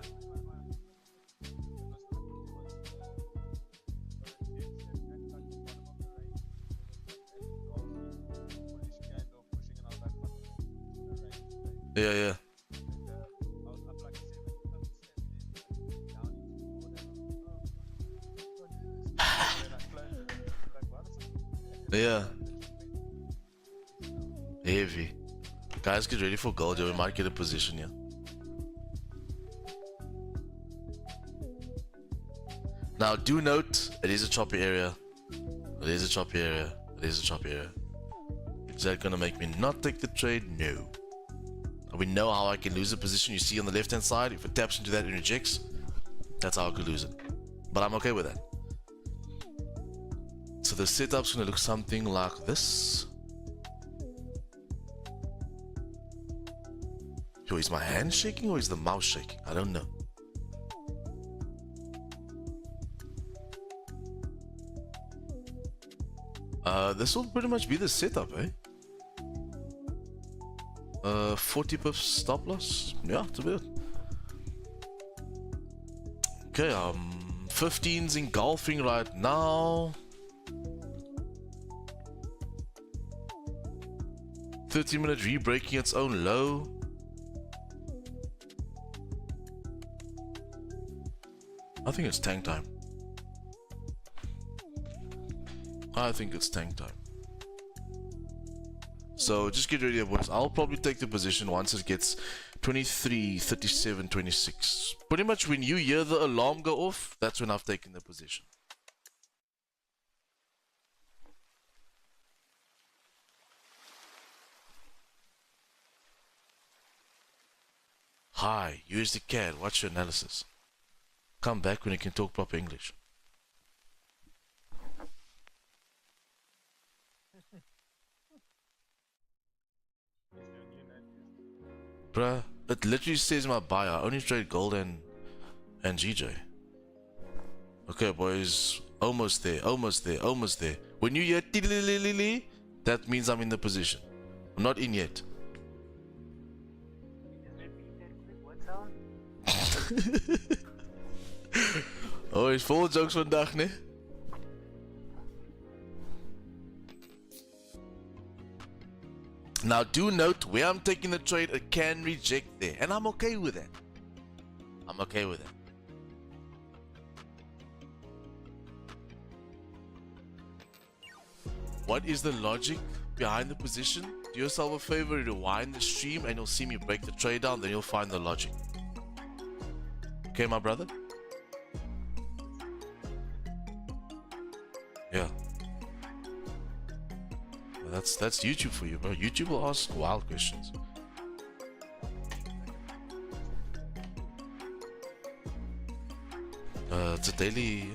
Yeah. Yeah. Heavy. Guys, get ready for gold. We might get a position here. Now, do note, it is a choppy area. Is that gonna make me not take the trade? No. We know how I can lose a position. You see on the left hand side, if it taps into that and rejects, that's how I could lose it. But I'm okay with that. So the setup's gonna look something like this. Yo, is my hand shaking or is the mouse shaking? I don't know. This will pretty much be the setup, eh? 40 pips stop loss. Yeah, it's a bit. Okay, 15's engulfing right now. 30-minute re-breaking its own low. I think it's tank time. I think it's tank time. So just get ready, boys. I'll probably take the position once it gets 23, 37, 26. Pretty much when you hear the alarm go off, that's when I've taken the position. Hi, USD CAD, what's your analysis? Come back when you can talk proper English. Bruh, it literally says in my bio, I only trade gold and GJ. Okay, boys, almost there, almost there, almost there. When you hear tilililili, that means I'm in the position. I'm not in yet. Just repeat that quick. What sound? Oh, is vol jokes vandaag, ne? Now do note, where I'm taking the trade, it can reject there. And I'm okay with that. I'm okay with that. What is the logic behind the position? Do yourself a favor, rewind the stream and you'll see me break the trade down, then you'll find the logic. Okay, my brother? Yeah. That's YouTube for you, bro. YouTube will ask wild questions. It's a daily.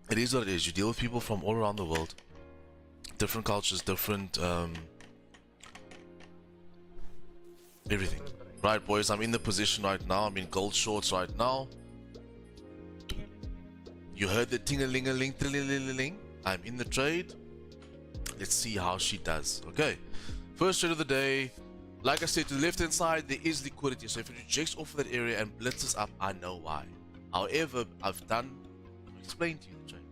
It is what it is. You deal with people from all around the world, different cultures, different everything. Right, boys. I'm in the position right now. I'm in gold shorts right now. You heard the ting-a-ling-a-ling, ting-a-ling-a-ling. I'm in the trade. Let's see how she does. Okay. First trade of the day. Like I said, to the left-hand side, there is liquidity. So if it rejects off of that area and blitzes up, I know why. However, I've explained to you the trade.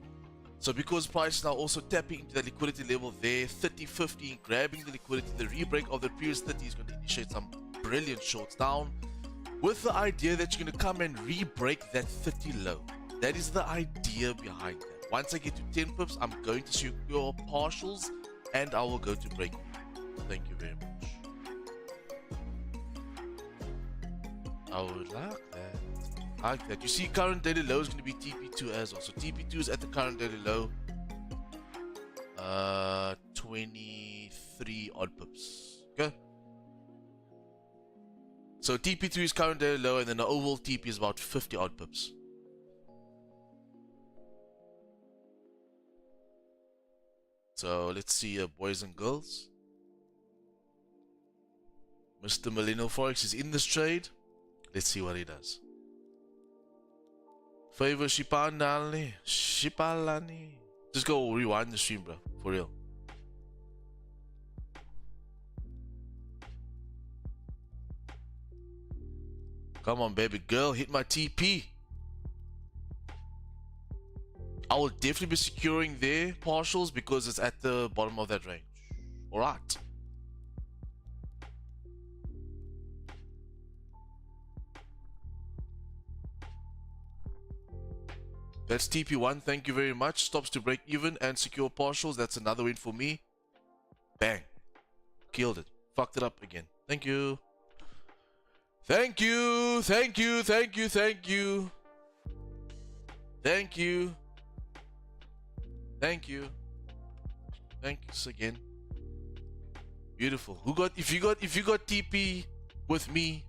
So because price is now also tapping into that liquidity level there, 30, 50, grabbing the liquidity, the re-break of the previous 30 is going to initiate some brilliant shorts down. With the idea that you're going to come and re-break that 30 low. That is the idea behind that. Once I get to 10 pips, I'm going to secure partials and I will go to break. Thank you very much. I would like that. I like that. You see, current daily low is going to be TP2 as well. So TP2 is at the current daily low. 23 odd pips. Okay. So TP2 is current daily low, and then the overall TP is about 50 odd pips. So let's see, boys and girls. Mr. Millennial Forex is in this trade. Let's see what he does. Favor Shipandalni. Shipalani. Just go rewind the stream, bro. For real. Come on, baby girl. Hit my TP. I will definitely be securing their partials because it's at the bottom of that range. Alright. That's TP1. Thank you very much. Stops to break even and secure partials. That's another win for me. Bang. Killed it. Fucked it up again. Thank you. Thank you. Thank you. Thank you. Thank you. Thank you. Thank you. Thanks again. Beautiful. If you got TP with me,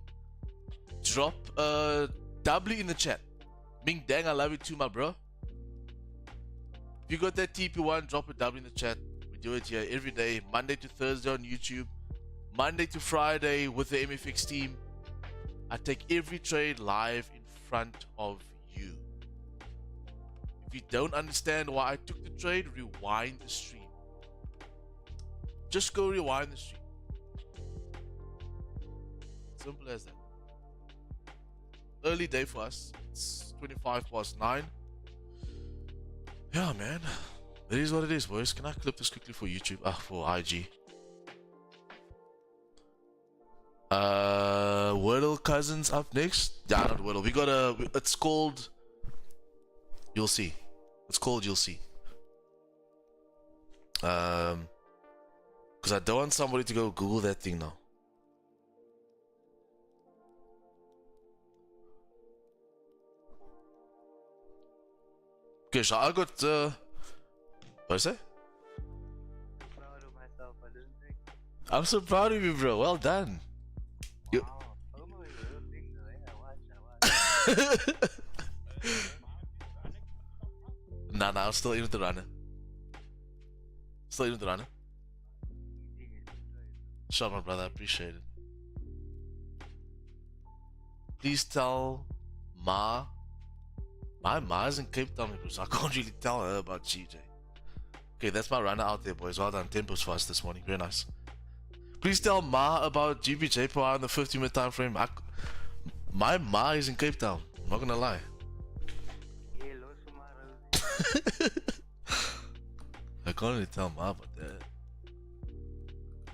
drop a W in the chat. Ming Dang, I love you too, my bro. If you got that TP1, drop a W in the chat. We do it here every day, Monday to Thursday on YouTube, Monday to Friday with the MFX team. I take every trade live in front of you. If you don't understand why I took the trade, rewind the stream. Just go rewind the stream. Simple as that. Early day for us. It's 9:25. Yeah, man. It is what it is, boys. Can I clip this quickly for YouTube? For IG. Wordle cousins up next. Yeah, not Wordle. We got a. It's called. You'll see. It's called You'll See. Because I don't want somebody to go Google that thing now. Okay, so I got. What is it? Proud of myself, I didn't think. I'm so proud of you, bro. Well done. You- Wow, FOMO is a real thing though, I watch. Nah, I'm still in with the runner. Still in with the runner. Sure, my brother. I appreciate it. Please tell Ma. My Ma is in Cape Town, so I can't really tell her about GJ. Okay, that's my runner out there, boys. Well done. Tempos for us this morning. Very nice. Please tell Ma about GBP JPY in the 15-minute time frame. My Ma is in Cape Town. I'm not gonna lie. I can't really tell Ma about that.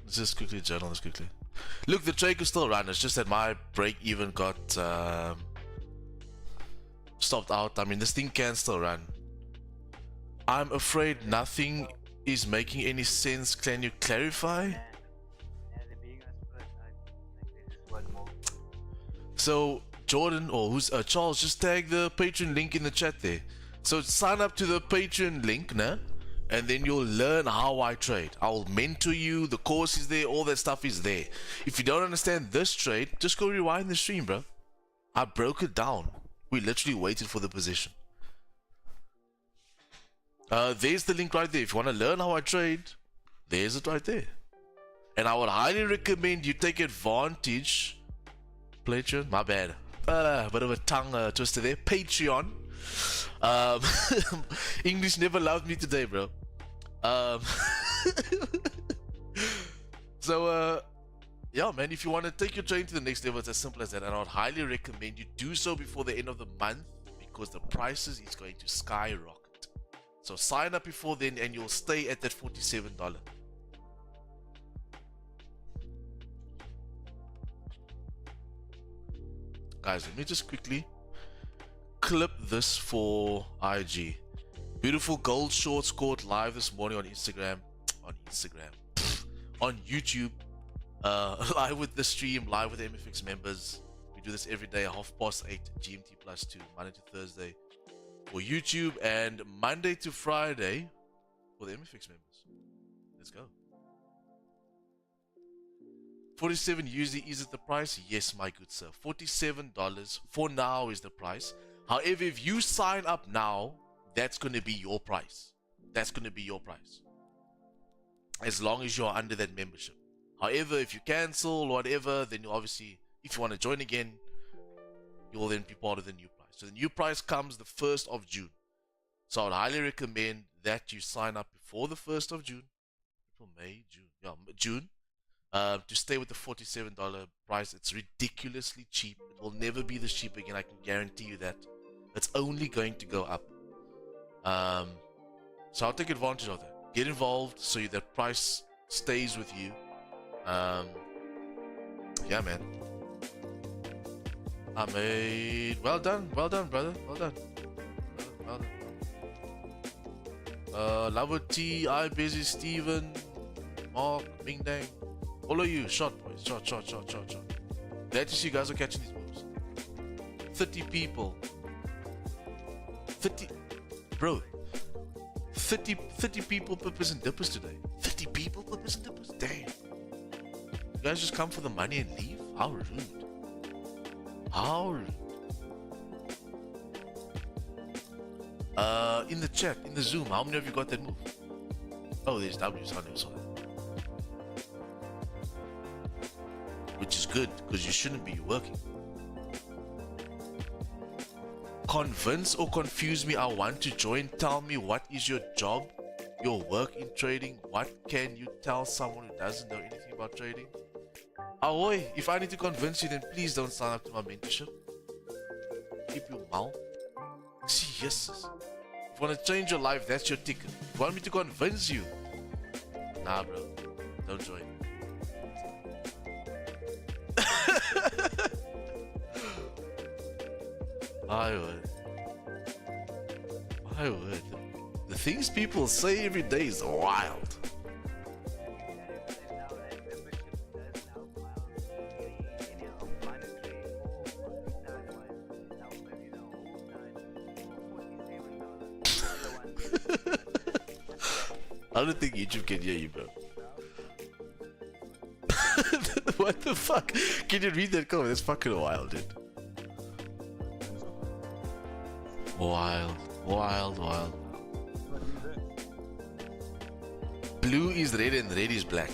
Let's just quickly journal this quickly. Look, the trade could still run. It's just that my break even got stopped out. I mean, this thing can still run. I'm afraid nothing is making any sense. Can you clarify? Yeah, they're being a split. There's just one more. So Jordan or who's Charles, just tag the Patreon link in the chat there. So sign up to the Patreon link, nah? And then you'll learn how I trade. I'll mentor you. The course is there. All that stuff is there. If you don't understand this trade, just go rewind the stream, bro. I broke it down. We literally waited for the position. There's the link right there. If you want to learn how I trade, there's it right there. And I would highly recommend you take advantage. Patreon, my bad. Bit of a tongue twister there. Patreon. English never loved me today, bro. So, yeah, man, if you want to take your trading to the next level, it's as simple as that. And I would highly recommend you do so before the end of the month because the prices is going to skyrocket. So sign up before then and you'll stay at that $47. Guys, let me just quickly clip this for IG. Beautiful gold shorts caught live this morning on Instagram. On YouTube. Live with the stream, live with the MFX members. We do this every day, 8:30 GMT plus 2, Monday to Thursday for YouTube, and Monday to Friday for the MFX members. Let's go. 47 USD, is it the price? Yes, my good sir. $47 for now is the price. However, if you sign up now, that's going to be your price. That's going to be your price. As long as you're under that membership. However, if you cancel or whatever, then you obviously, if you want to join again, you'll then be part of the new price. So the new price comes the 1st of June. So I would highly recommend that you sign up before the 1st of June. April, May, June. Yeah, June. To stay with the $47 price. It's ridiculously cheap. It will never be this cheap again. I can guarantee you that. It's only going to go up. So I'll take advantage of that. Get involved so that price stays with you. Yeah, man. I made. Well done, brother. Well done. Lavo T, I Busy Steven, Mark, Bing Dang. All of you, shot, boys. Shot. Glad to see you guys are catching these moves. 30 people. 30. Bro. 30 people purpose and dippers today. 30 people purpose and dippers? Damn. You guys just come for the money and leave? How rude. How rude. In the chat, in the Zoom, how many of you got that move? Oh, there's W's. I never saw that. Which is good, because you shouldn't be working. Convince or confuse me, I want to join. Tell me, what is your job, your work in trading? What can you tell someone who doesn't know anything about trading? Ahoy, if I need to convince you, then please don't sign up to my mentorship. Keep your mouth. See, yes. If you want to change your life, that's your ticket. If you want me to convince you, nah, bro, don't join. My word. My word. The things people say every day is wild. I don't think YouTube can hear you, bro. What the fuck? Can you read that comment? That's fucking wild, dude. Wild, wild, wild. Blue is red and red is black.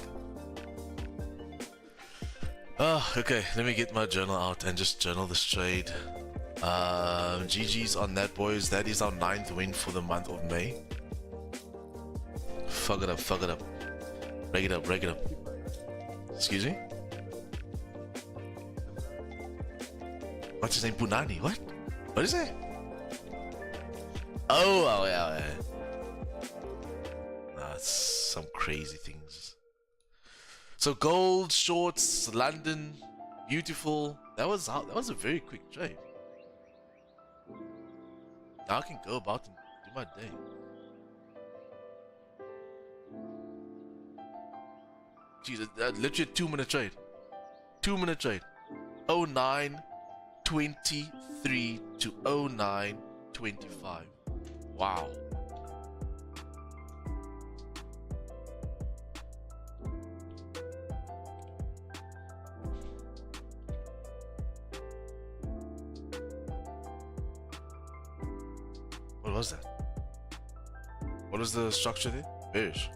Oh, okay. Let me get my journal out and just journal this trade. GG's on that, boys. That is our 9th win for the month of May. Fuck it up, fuck it up. Break it up, break it up. Excuse me? What's his name? Punani? What? What is it? Oh, yeah. That's some crazy things. So gold, shorts, London, beautiful. That was a very quick trade. Now I can go about and do my day. Jesus, literally a 2-minute trade. 2-minute trade. 0923 to 0925. Wow. What was that? What was the structure there? Bearish.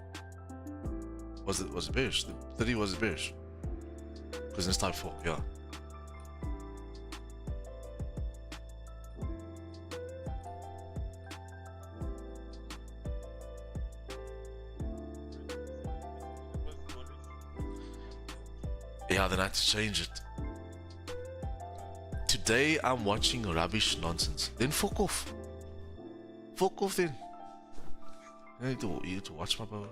Was it bearish? The 30 was bearish. Business type 4, yeah. Yeah, then I had to change it. Today I'm watching rubbish nonsense. Then fuck off. Fuck off then. You need to watch my brother.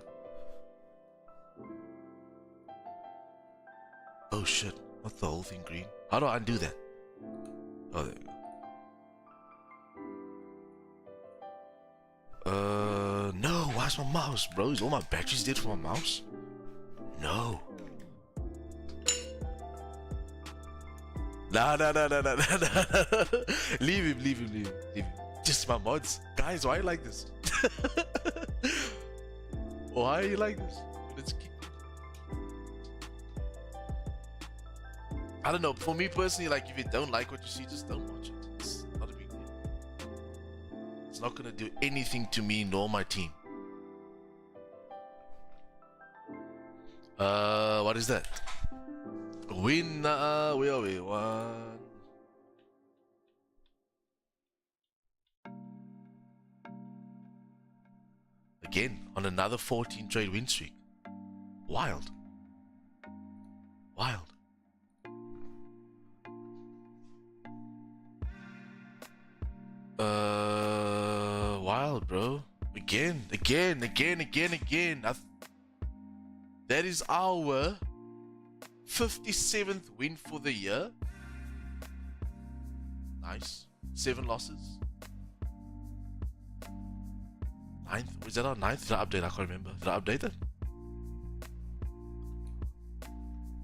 Oh shit, not the whole thing green. How do I undo that? Oh, there you go. No, why's my mouse, bro? Is all my batteries dead for my mouse? No. Nah. Leave him. Just my mods. Guys, why are you like this? Why are you like this? Let's keep. I don't know. For me personally, like, if you don't like what you see, just don't watch it. It's not a big deal. It's not gonna do anything to me nor my team. What is that? Win. Where are we? One. Again on another 14 trade win streak. Wild. Wild, bro. Again. That is our 57th win for the year. Nice. 7 losses. 9th? Was that our 9th? Did I update? I can't remember. Did I update it?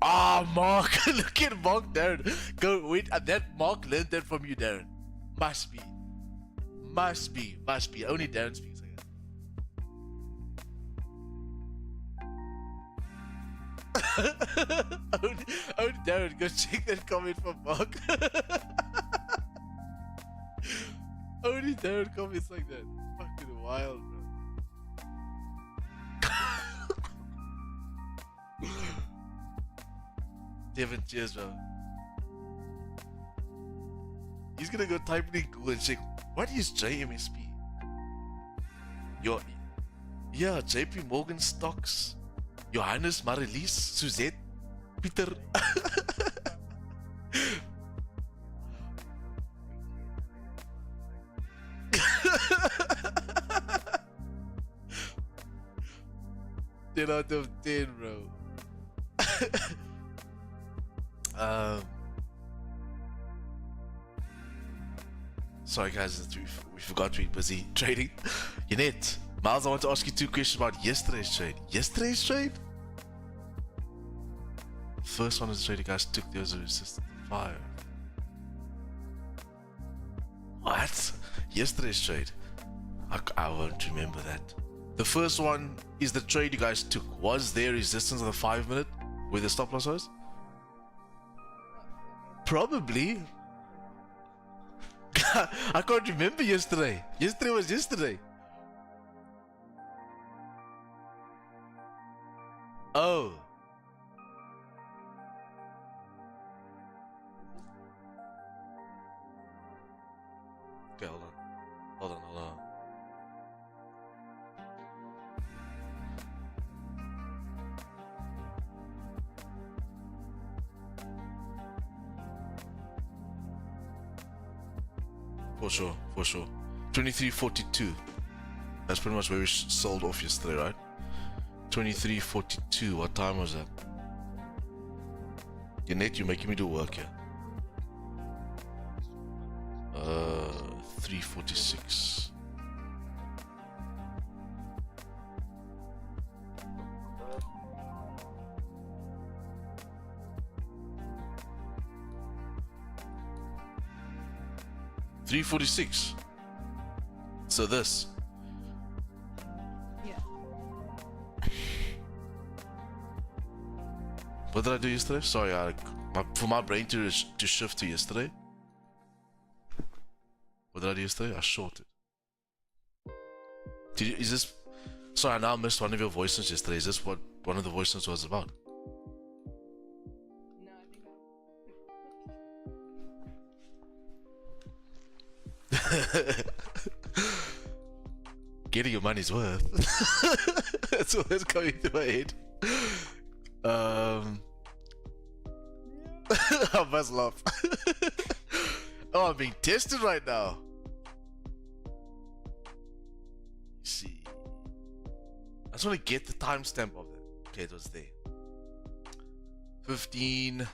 Ah, Mark. Look at Mark, Darren. Go, wait. That Mark learned that from you, Darren. Must be. Only Darren speaks like that. only Darren. Go check that comment from Mark. Only Darren comments like that. Fucking wild, bro. Devin, cheers, bro. He's gonna go type it in Google and check, what is JMSP? Yeah, JP Morgan stocks. Johannes, Marilies, Suzette, Peter. Ten out of 10, bro. Sorry guys, we forgot to be busy trading. Yanet, Miles, I want to ask you 2 questions about yesterday's trade. Yesterday's trade? First one is the trade you guys took there as a resistance 5. What? Yesterday's trade? I won't remember that. The first one is the trade you guys took. Was there resistance on the 5 minute where the stop loss was? Probably. I can't remember yesterday. Yesterday was yesterday. Oh. Okay, hold on. Hold on, hold on. For sure, for sure. 23.42. That's pretty much where we sold off yesterday, right? 23.42. What time was that? Yanet, you're making me do work here. 3:46. $3.46. So this. Yeah. What did I do yesterday? Sorry, for my brain to shift to yesterday. What did I do yesterday? I shorted. Is this? Sorry, I now missed one of your voice notes yesterday. Is this what one of the voice notes was about? No, I think Getting your money's worth. That's all that's coming through my head. I must laugh. Oh, I'm being tested right now. You see, I just want to get the timestamp of it. Okay, it was there. 15.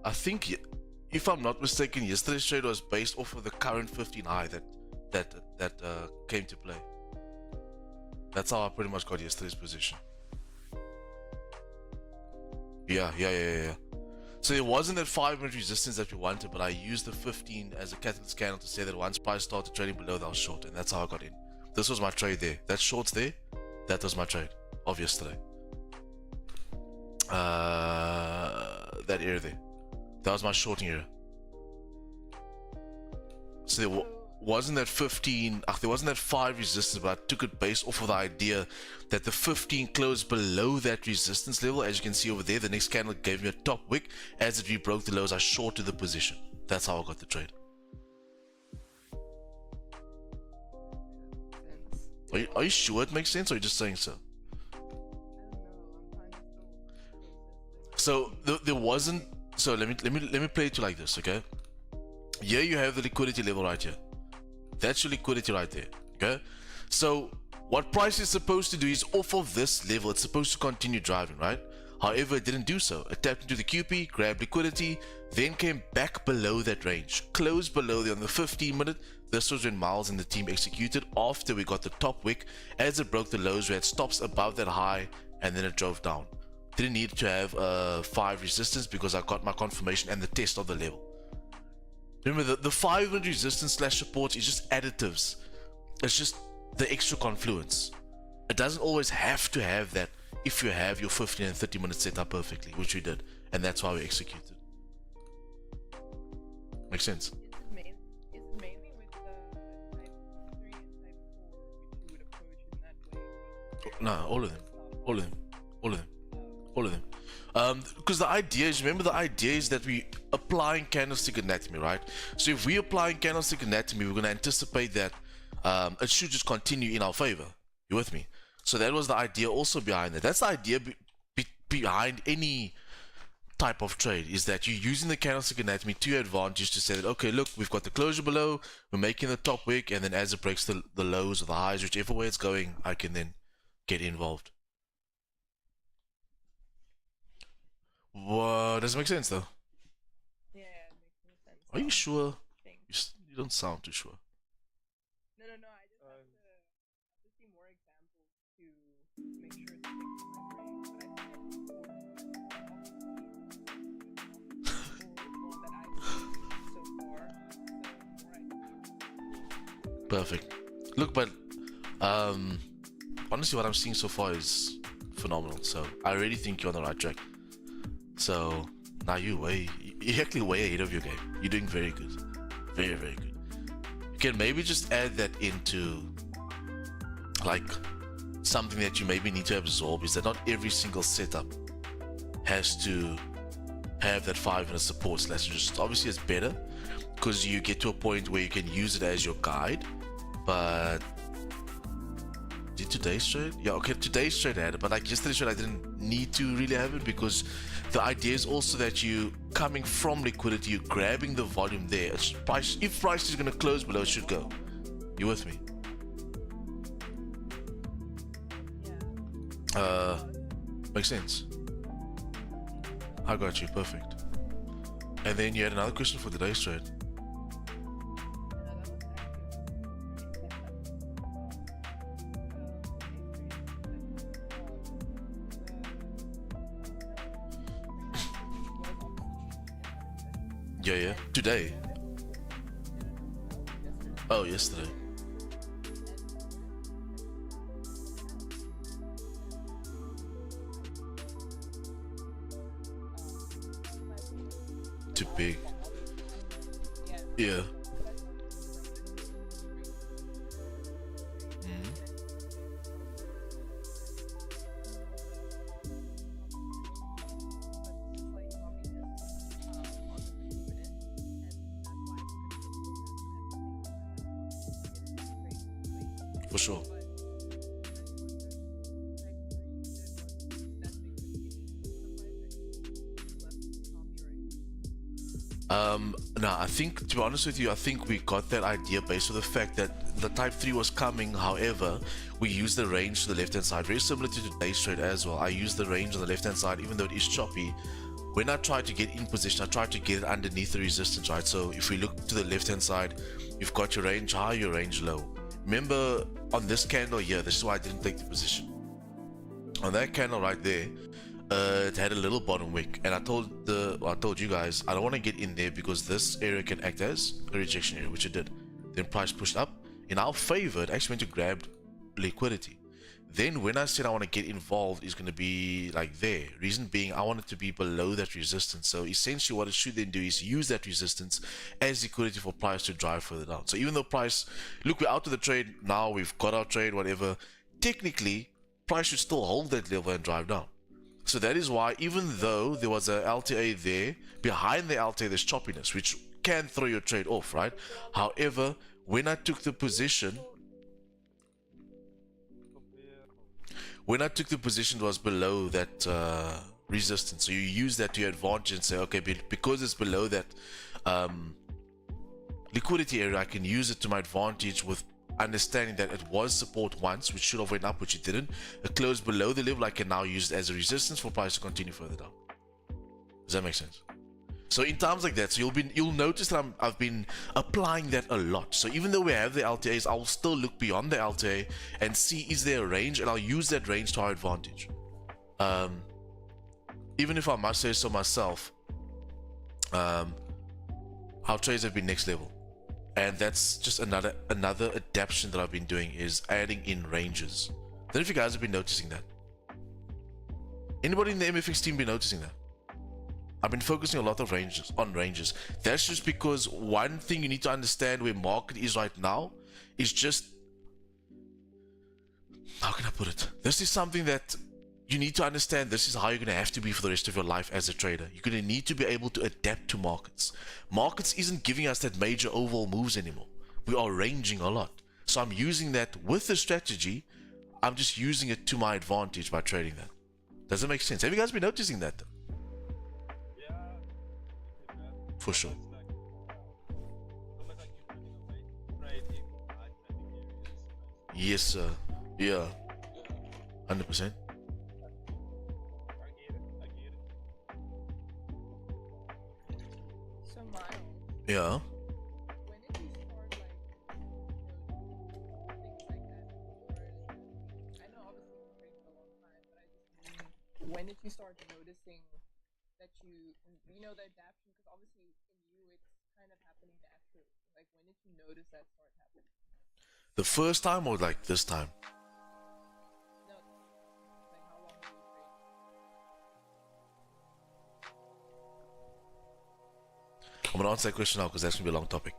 I think, if I'm not mistaken, yesterday's trade was based off of the current 15 high that came to play. That's how I pretty much got yesterday's position. Yeah. So there wasn't that 5-minute resistance that we wanted, but I used the 15 as a catalyst candle to say that once price started trading below, that was short, and that's how I got in. This was my trade there. That short's there. That was my trade of yesterday. That area there. That was my shorting area. So there wasn't that 15, there wasn't that 5 resistance, but I took it based off of the idea that the 15 closed below that resistance level. As you can see over there, the next candle gave me a top wick. As it rebroke the lows, I shorted the position. That's how I got the trade. Are you sure it makes sense, or are you just saying so? So there wasn't. So let me play it to like this, okay? Here you have the liquidity level right here. That's your liquidity right there, okay? So what price is supposed to do is off of this level, it's supposed to continue driving, right? However, it didn't do so. It tapped into the QP, grabbed liquidity, then came back below that range, closed below there on the 15-minute. This was when Miles and the team executed after we got the top wick. As it broke the lows, we had stops above that high, and then it drove down. Didn't need to have 5 resistance because I got my confirmation and the test of the level. Remember, the 5-minute resistance slash support is just additives. It's just the extra confluence. It doesn't always have to have that if you have your 15 and 30 minutes set up perfectly, which we did, and that's why we executed. Makes sense? Is it mainly with the type 3 and type 4 which you would approach in that way? No, all of them. Because the idea is, remember, the idea is that we applying candlestick anatomy, right? So if we applying candlestick anatomy, we're going to anticipate that it should just continue in our favor. You with me? So that was the idea also behind it. That's the idea behind any type of trade is that you're using the candlestick anatomy to your advantage to say that, okay, look, we've got the closure below, we're making the top wick, and then as it breaks the lows or the highs, whichever way it's going, I can then get involved. What does it make sense though? Yeah, it makes no sense. Are you sure? Thing. You don't sound too sure. No, I just have to see more examples to make sure it's fixed in my brain. But I think the one that I've seen so far, the more I Perfect. Look, but honestly, what I'm seeing so far is phenomenal. So I really think you're on the right track. So now you're actually way ahead of your game. You're doing very good, very good. You can maybe just add that into like something that you maybe need to absorb, is that not every single setup has to have that 5-minute support slash resistance. Obviously it's better because you get to a point where you can use it as your guide. But did today's trade? Yeah, okay, today's trade I had it, but like yesterday's trade I didn't need to really have it, because the idea is also that you coming from liquidity, you're grabbing the volume there. It's price, if price is going to close below, it should go. You with me? Makes sense. I got you, perfect. And then you had another question for today's trade. Yeah. Today. Oh, yesterday. Too big. Yeah. For sure. No, I think, to be honest with you, I think we got that idea based on the fact that the type 3 was coming. However, we used the range to the left hand side, very similar to today's trade as well. I used the range on the left hand side, even though it is choppy. When I tried to get in position, I tried to get it underneath the resistance, right? So if we look to the left hand side, you've got your range high, your range low. Remember on this candle here, this is why I didn't take the position. On that candle right there, it had a little bottom wick, and I told you guys I don't want to get in there because this area can act as a rejection area, which it did. Then price pushed up in our favor. It actually went to grab liquidity. Then when I said I want to get involved, is going to be like there. Reason being, I want it to be below that resistance. So essentially what it should then do is use that resistance as liquidity for price to drive further down. So even though price, look, we're out of the trade now, we've got our trade, whatever, technically price should still hold that level and drive down. So that is why, even though there was a LTA there, behind the LTA there's choppiness, which can throw your trade off, right? However, when I took the position, it was below that resistance. So you use that to your advantage and say, okay, because it's below that liquidity area, I can use it to my advantage, with understanding that it was support once, which should have went up, which it didn't. It closed below the level. I can now use it as a resistance for price to continue further down. Does that make sense? So in times like that, so you'll notice that I've been applying that a lot. So even though we have the LTAs, I'll still look beyond the LTA and see, is there a range, and I'll use that range to our advantage. Even if I must say so myself, our trades have been next level. And that's just another adaptation that I've been doing, is adding in ranges. I don't know if you guys have been noticing that. Anybody in the MFX team been noticing that? I've been focusing a lot of ranges. That's just because one thing you need to understand where market is right now is just, how can I put it? This is something that you need to understand. This is how you're going to have to be for the rest of your life as a trader. You're going to need to be able to adapt to markets. Markets isn't giving us that major overall moves anymore. We are ranging a lot. So I'm using that with the strategy. I'm just using it to my advantage by trading that. Does it make sense? Have you guys been noticing that? For sure. So much like you're putting away trade in high trending areas. Yes, sir. Yeah, 100%. I get it. I get it. So Miles, Yeah. when did you start like things like that? I know obviously you've been training for a long time, but I just mean when did you start noticing that you know the adaptation? Because obviously in you it's kind of happening naturally. Like when did you notice that start happening? The first time or like this time? No, like how long have you trained? I'm gonna answer that question now because that's gonna be a long topic.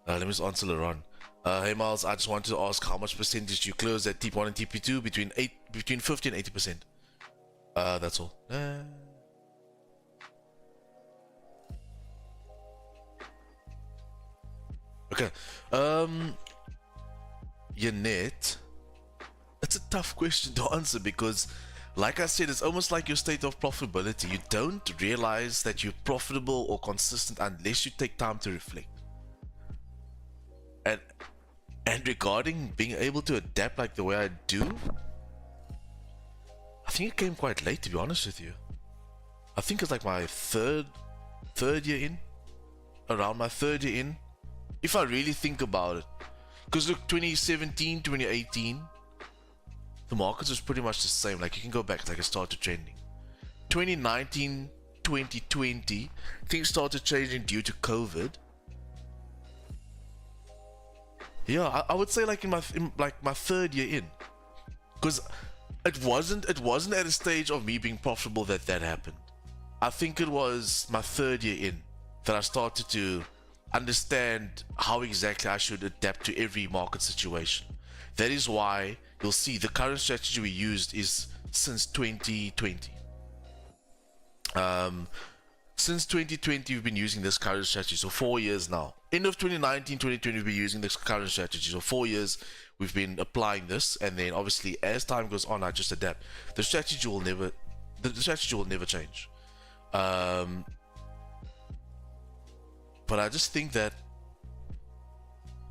Let me just answer later on. Hey Miles, I just wanted to ask how much percentage you close at TP1 and TP2 between 50 and 80%. That's all. Okay. Yanet, it's a tough question to answer because, like I said, it's almost like your state of profitability. You don't realize that you're profitable or consistent unless you take time to reflect. And regarding being able to adapt like the way I do, I think it came quite late, to be honest with you. I think it's like my third year in, around my third year in, if I really think about it. Because look, 2017, 2018, the markets was pretty much the same. Like you can go back, like it started trending. 2019, 2020, things started changing due to COVID. Yeah, I would say like in my third year in, because it wasn't at a stage of me being profitable that happened. I think it was my third year in that I started to understand how exactly I should adapt to every market situation. That is why you'll see the current strategy we used is since 2020. Since 2020, we've been using this current strategy, so 4 years now. End of 2019, 2020, we've been using this current strategy, so 4 years we've been applying this, and then obviously as time goes on, I just adapt. The strategy will never change. But I just think that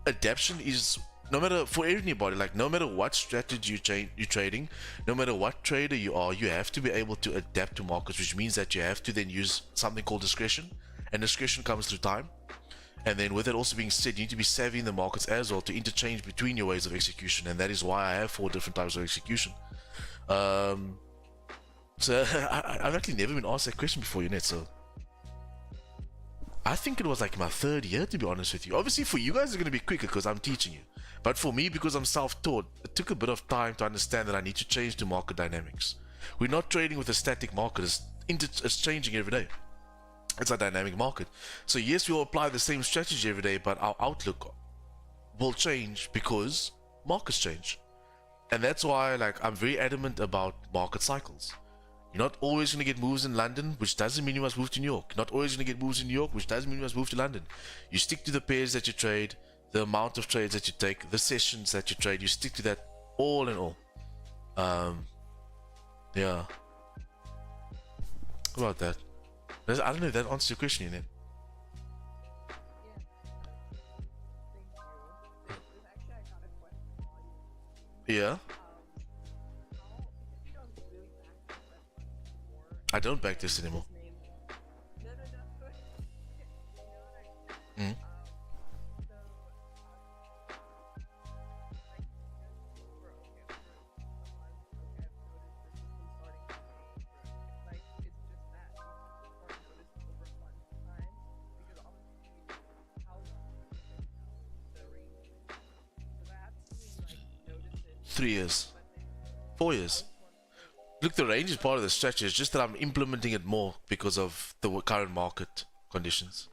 adaptation is, no matter for anybody, like no matter what strategy you're trading, no matter what trader you are, you have to be able to adapt to markets, which means that you have to then use something called discretion, and discretion comes through time. And then with it also being said, you need to be savvy in the markets as well to interchange between your ways of execution, and that is why I have 4 different types of execution. So I've actually never been asked that question before, Net, so I think it was like my third year, to be honest with you. Obviously for you guys it's going to be quicker because I'm teaching you, but for me, because I'm self-taught, it took a bit of time to understand that I need to change to market dynamics. We're not trading with a static market, it's changing every day. It's a dynamic market. So yes, we'll apply the same strategy every day, but our outlook will change because markets change. And that's why like I'm very adamant about market cycles. You're not always going to get moves in London, which doesn't mean you must move to New York. You're not always going to get moves in New York, which doesn't mean you must move to London. You stick to the pairs that you trade, the amount of trades that you take, the sessions that you trade. You stick to that all in all. Yeah. What about that? I don't know if that answers your question, Unit. Yeah. Thank you. There's actually I got a question for you. Yeah. How because you don't really back this that much anymore. I don't back this anymore. Just mainly. No, no, no. You know what I Mm. mean? So like just for okay for a month, okay, I've noticed this has been starting to change. Like it's just that you start noticing over months time because obviously how long have you been now the range? Because I have seen like notice it 3 years. but then 4 I years. just want Look, the range is part of the strategy. It's just that I'm implementing it more because of the current market conditions.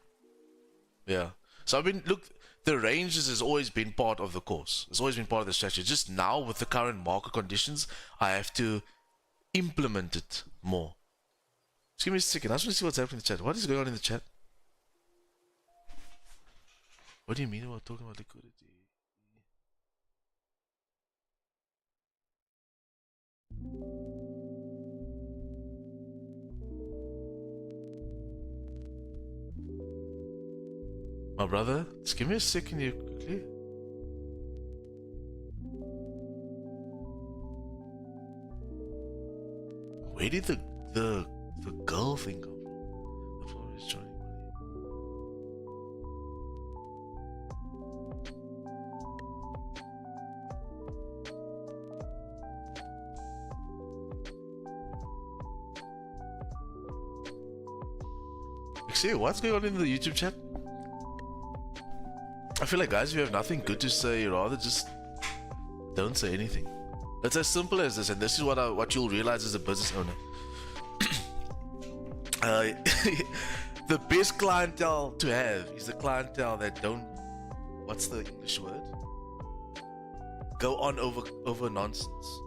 Yeah. So I've been, look, the ranges has always been part of the course. It's always been part of the strategy. Just now with the current market conditions, I have to implement it more. Just give me a second. I just want to see what's happening in the chat. What is going on in the chat? What do you mean about talking about liquidity? My brother, just give me a second here quickly. Where did the girl thing come from? The phone is joining money. See, what's going on in the YouTube chat? I feel like, guys, if you have nothing good to say, rather just don't say anything. It's as simple as this, and this is what you'll realize as a business owner. The best clientele to have is the clientele that don't, what's the English word? Go on over nonsense.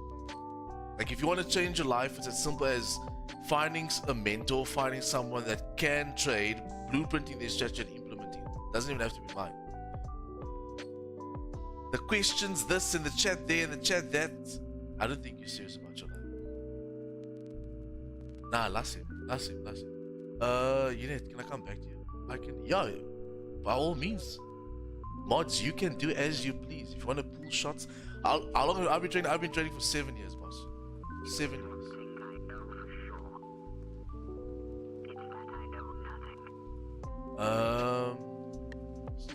Like, if you want to change your life, it's as simple as finding a mentor, finding someone that can trade, blueprinting their strategy and implementing it. Doesn't even have to be mine. The questions, this in the chat there, in the chat that, I don't think you're serious about your life. Nah, last him. Unit, can I come back to you? I can, yeah, by all means. Mods, you can do as you please. If you want to pull shots, how long have I been training? I've been training for 7 years, boss. 7 years.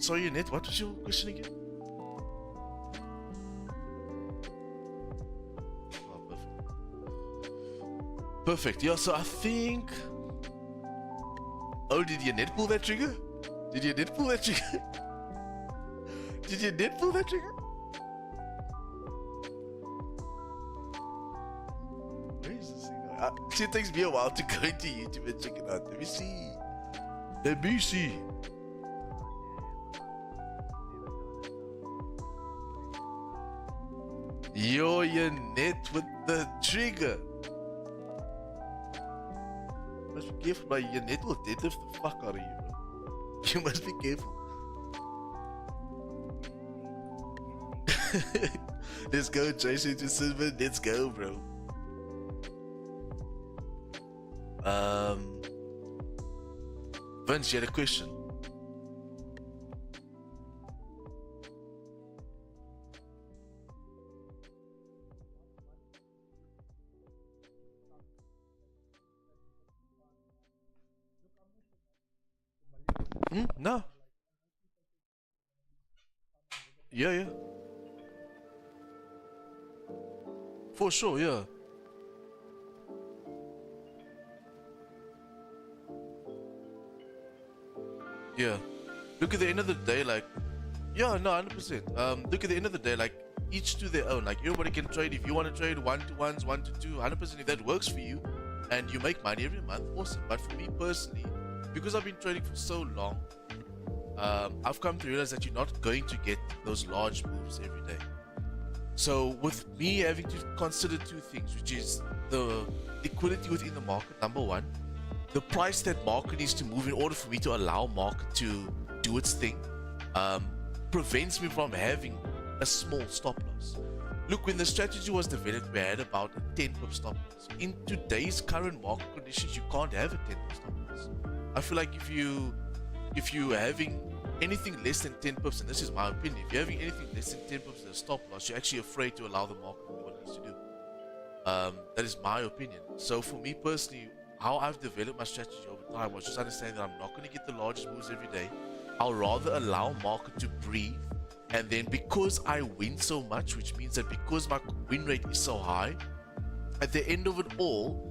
Sorry, Unit, what was your question again? Perfect. Yeah, so I think... Oh, did your net pull that trigger? Did your net pull that trigger? Did your net pull that trigger? Where is this thing? It takes me a while to go into YouTube and check it out. Let me see. Let me see. Yo, your net with the trigger. Must be careful, but your net will deadlift the fuck out of you, bro. You must be careful. Let's go, Jason to Silver. Let's go, bro. Vince, you had a question. No. Yeah. For sure, yeah. Yeah. Look, at the end of the day, like, yeah, no, 100%. Look, at the end of the day, like, each to their own. Like, everybody can trade. If you want to trade 1-to-1s, 1-to-2, 100%, if that works for you and you make money every month, awesome. But for me personally, because I've been trading for so long, I've come to realize that you're not going to get those large moves every day. So with me having to consider two things, which is the liquidity within the market, number one, the price that market needs to move in order for me to allow market to do its thing, prevents me from having a small stop loss. Look, when the strategy was developed, we had about a 10 pip stop loss. In today's current market conditions, you can't have a 10 pip stop loss. I feel like if you're having anything less than 10 pips, and this is my opinion, if you're having anything less than 10 pips as a stop loss, you're actually afraid to allow the market to do what it needs to do. That is my opinion. So for me personally, how I've developed my strategy over time was just understanding that I'm not going to get the largest moves every day. I'll rather allow market to breathe, and then because I win so much, which means that because my win rate is so high, at the end of it all,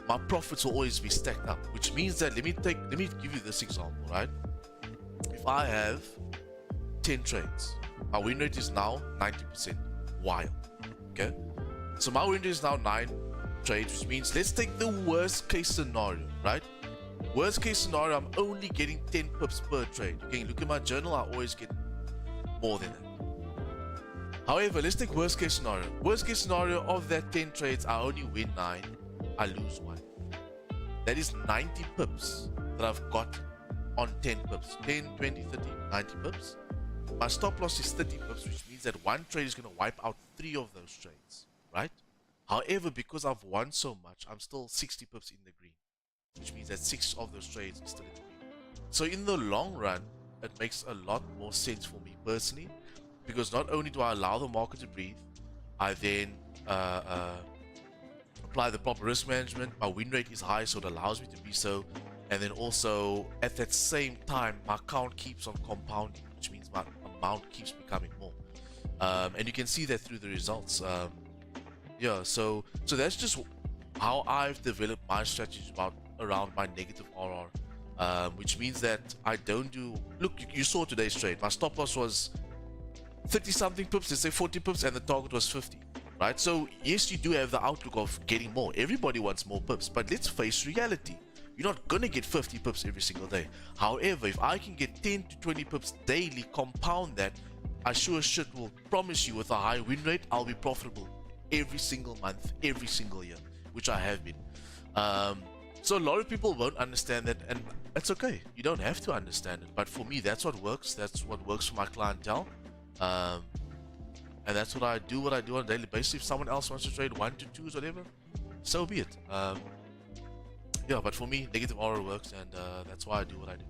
my profits will always be stacked up, which means that let me give you this example, right? If I have 10 trades, my win rate is now 90%. Wild. Okay? So my win rate is now 9 trades, which means let's take the worst case scenario, right? Worst case scenario, I'm only getting 10 pips per trade. You can look at my journal, I always get more than that. However, let's take worst case scenario. Worst case scenario, of that 10 trades, I only win 9, I lose 1. That is 90 pips that I've got on 10 pips. 10, 20, 30, 90 pips. My stop loss is 30 pips, which means that one trade is going to wipe out 3 of those trades, right? However, because I've won so much, I'm still 60 pips in the green, which means that 6 of those trades is still in the green. So in the long run, it makes a lot more sense for me personally, because not only do I allow the market to breathe, I then apply the proper risk management. My win rate is high, so it allows me to be so. And then also at that same time, my account keeps on compounding, which means my amount keeps becoming more. And you can see that through the results. Yeah, so that's just how I've developed my strategy around my negative RR, which means that I don't do. Look, you saw today's trade. My stop loss was 30 something pips, let's say 40 pips, and the target was 50. Right? So yes, you do have the outlook of getting more. Everybody wants more pips, but let's face reality. You're not gonna get 50 pips every single day. However, if I can get 10 to 20 pips daily, compound that, I sure as shit will promise you with a high win rate, I'll be profitable every single month, every single year, which I have been. So a lot of people won't understand that, and it's okay. You don't have to understand it. But for me, that's what works. That's what works for my clientele. And that's what I do on a daily basis. If someone else wants to trade 1 to 2s, whatever, so be it. Yeah, but for me, negative aura works, and that's why I do what I do.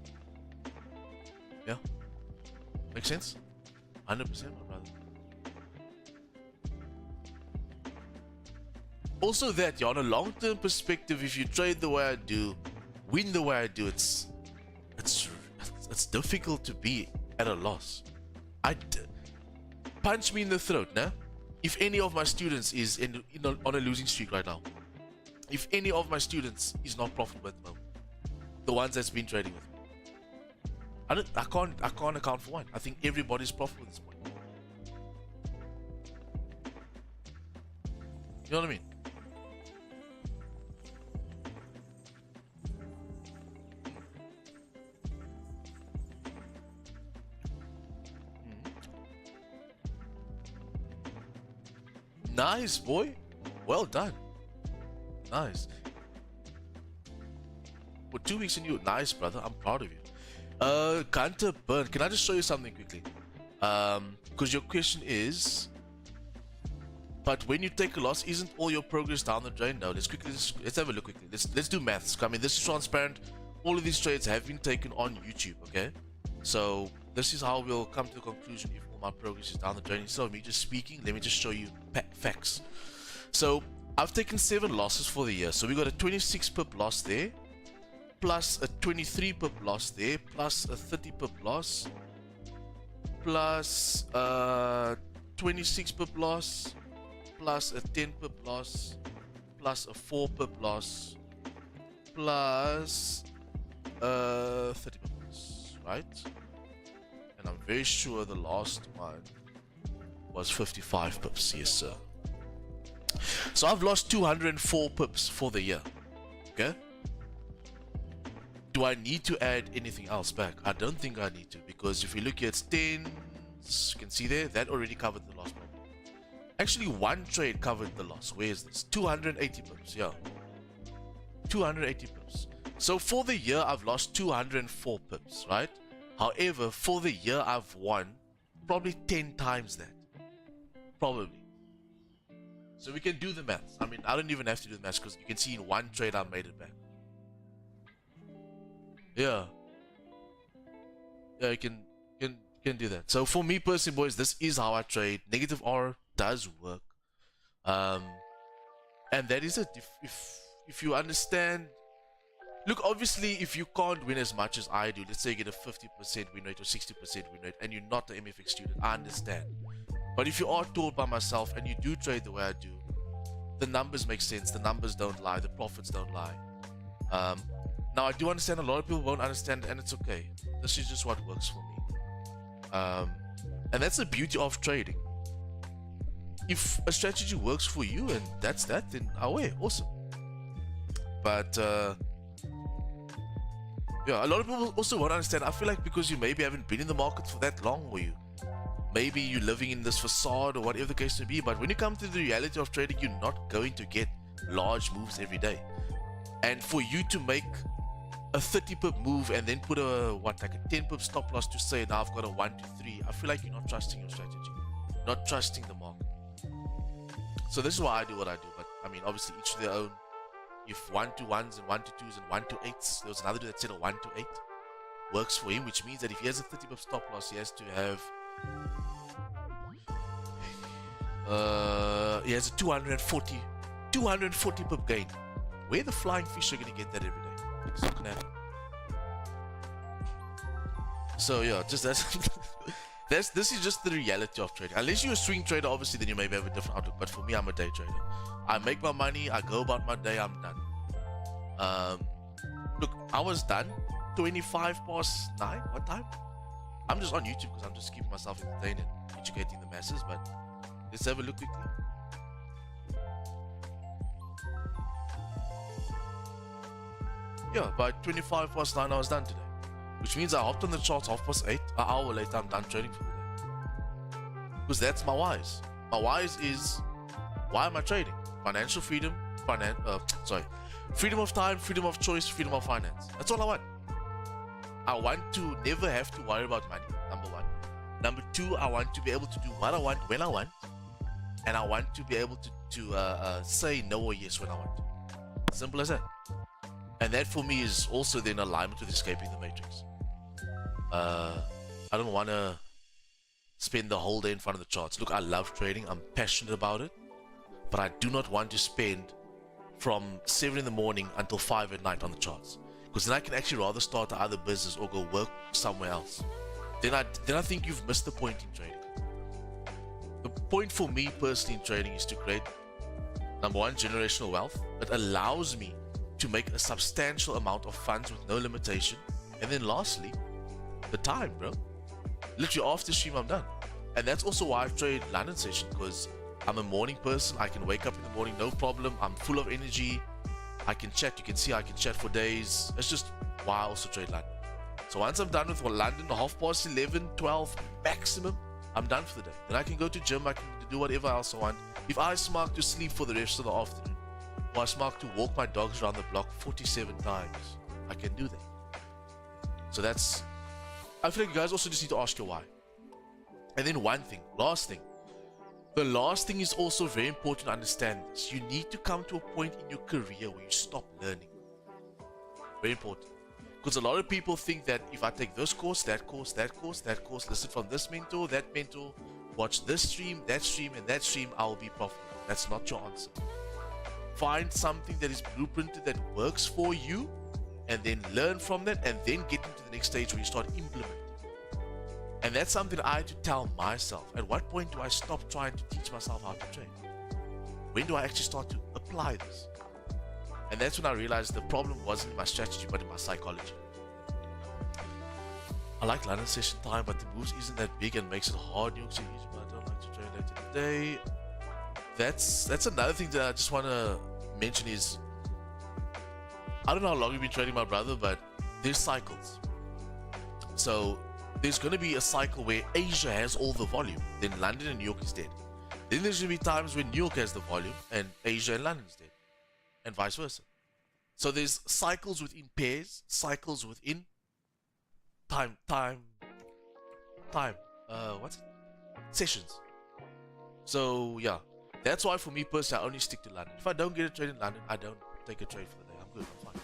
Yeah, makes sense. 100%, my brother. Also, that on a long-term perspective, if you trade the way I do, win the way I do, it's difficult to be at a loss. Punch me in the throat, nah? If any of my students is on a losing streak right now, if any of my students is not profitable at the moment, the ones that's been trading with me, I can't account for one. I think everybody's profitable at this point. You know what I mean? Nice, boy. Well done. Nice. For 2 weeks in you. Nice, brother. I'm proud of you. Gunter Burn. Can I just show you something quickly? Because your question is, but when you take a loss, isn't all your progress down the drain? No, let's have a look quickly. Let's do maths. I mean, this is transparent. All of these trades have been taken on YouTube, okay? So this is how we'll come to the conclusion if all my progress is down the drain. Instead of me just speaking, let me just show you facts. So I've taken 7 losses for the year. So we got a 26 pip loss there, plus a 23 pip loss there, plus a 30 pip loss, plus 26 pip loss, plus a 10 pip loss, plus a 4 pip loss, plus 30 pip loss, right? And I'm very sure the last one was 55 pips, yes sir. So I've lost 204 pips for the year, okay? Do I need to add anything else back? I don't think I need to, because if you look at 10, you can see there, that already covered the loss problem. Actually, one trade covered the loss. Where is this? 280 pips, yeah. 280 pips. So for the year, I've lost 204 pips, right? However, for the year, I've won probably 10 times that. Probably. So we can do the maths. I mean, I don't even have to do the maths because you can see in one trade I made it back. Yeah. Yeah, you can do that. So for me personally, boys, this is how I trade. Negative R does work. And that is it. If you understand. Look, obviously, if you can't win as much as I do, let's say you get a 50% win rate or 60% win rate, and you're not an MFX student, I understand. But if you are taught by myself and you do trade the way I do, the numbers make sense, the numbers don't lie, the profits don't lie. Now, I do understand a lot of people won't understand, and it's okay. This is just what works for me. And that's the beauty of trading. If a strategy works for you and that's that, then away, awesome. But yeah, a lot of people also won't understand. I feel like because you maybe haven't been in the market for that long, or maybe you're living in this facade or whatever the case may be, but when you come to the reality of trading, you're not going to get large moves every day. And for you to make a 30 pip move and then put a like a 10 pip stop loss to say now I've got a 1 to 3, I feel like you're not trusting your strategy, not trusting the market. So this is why I do what I do. But I mean, obviously each to their own. If 1 to 1s and 1 to 2s and 1 to 8s, there was another dude that said a 1 to 8. works for him, which means that if he has a 30 pip stop loss, he has to have he has a 240 pip gain. Where the flying fish are gonna get that every day? It's not gonna happen. So yeah, just this is just the reality of trading. Unless you're a swing trader, obviously, then you maybe have a different outlook. But for me, I'm a day trader. I make my money, I go about my day, I'm done. Look, I was done 25 past 9. What time? I'm just on YouTube because I'm just keeping myself entertained and educating the masses. But let's have a look quickly. Yeah, by 25 past 9 I was done today. Which means I hopped on the charts 8:30. An hour later I'm done trading for the day. Because that's my whys. My whys is, why am I trading? Financial freedom, freedom of time, freedom of choice, freedom of finance. That's all I want. I want to never have to worry about money, number one. Number two, I want to be able to do what I want when I want. And I want to be able to say no or yes when I want. Simple as that. And that for me is also then alignment with escaping the matrix. I don't want to spend the whole day in front of the charts. Look, I love trading. I'm passionate about it. But I do not want to spend from 7 in the morning until 5 at night on the charts. Because then I can actually rather start other business or go work somewhere else. Then I think you've missed the point in trading. The point for me personally in trading is to create, number one, generational wealth. It allows me to make a substantial amount of funds with no limitation. And then lastly, the time, bro. Literally after stream, I'm done. And that's also why I've traded London session, because I'm a morning person. I can wake up in the morning, no problem. I'm full of energy. I can chat. You can see I can chat for days. It's just why I also trade London. So once I'm done with London, 11:30, 12 maximum, I'm done for the day. Then I can go to gym. I can do whatever else I want. If I smart to sleep for the rest of the afternoon, or I smart to walk my dogs around the block 47 times, I can do that. So that's, I feel like you guys also just need to ask your why. And then one thing, last thing. The last thing is also very important to understand this. You need to come to a point in your career where you stop learning. Very important. Because a lot of people think that if I take this course, that course, that course, that course, listen from this mentor, that mentor, watch this stream, and that stream, I will be profitable. That's not your answer. Find something that is blueprinted, that works for you, and then learn from that, and then get into the next stage where you start implementing. And that's something I had to tell myself. At what point do I stop trying to teach myself how to trade? When do I actually start to apply this? And that's when I realized the problem wasn't in my strategy, but in my psychology. I like London session time, but the moves isn't that big and makes it hard. New York City, but I don't like to trade later in the day. That's another thing that I just want to mention is, I don't know how long you've been trading, my brother, but there's cycles. So there's going to be a cycle where Asia has all the volume, then London and New York is dead. Then there's going to be times when New York has the volume and Asia and London is dead, and vice versa. So there's cycles within pairs, cycles within sessions. So yeah, that's why for me personally, I only stick to London. If I don't get a trade in London, I don't take a trade for the day. I'm good, I'm fine.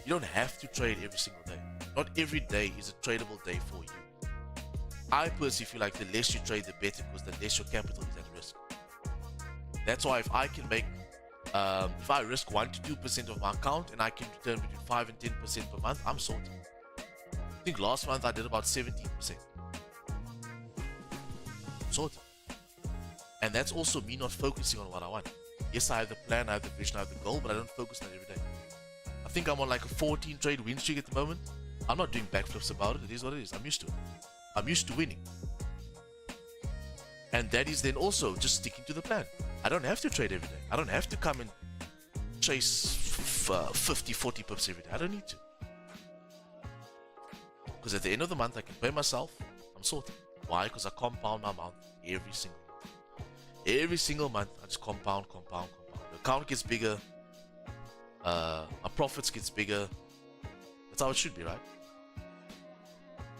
You don't have to trade every single day. Not every day is a tradable day for you. I personally feel like the less you trade, the better, because the less your capital is at risk. That's why if I can make, if I risk 1 to 2% of my account and I can return between 5 and 10% per month, I'm sorted. I think last month I did about 17%. Sorted. And that's also me not focusing on what I want. Yes, I have the plan, I have the vision, I have the goal, but I don't focus on it every day. I think I'm on like a 14 trade win streak at the moment. I'm not doing backflips about it. It is what it is. I'm used to it. I'm used to winning. And that is then also just sticking to the plan. I don't have to trade every day. I don't have to come and chase 50, 40 pips every day. I don't need to. Because at the end of the month, I can pay myself. I'm sorted. Why? Because I compound my amount every single month. Every single month, I just compound. The account gets bigger. My profits gets bigger. That's how it should be, right?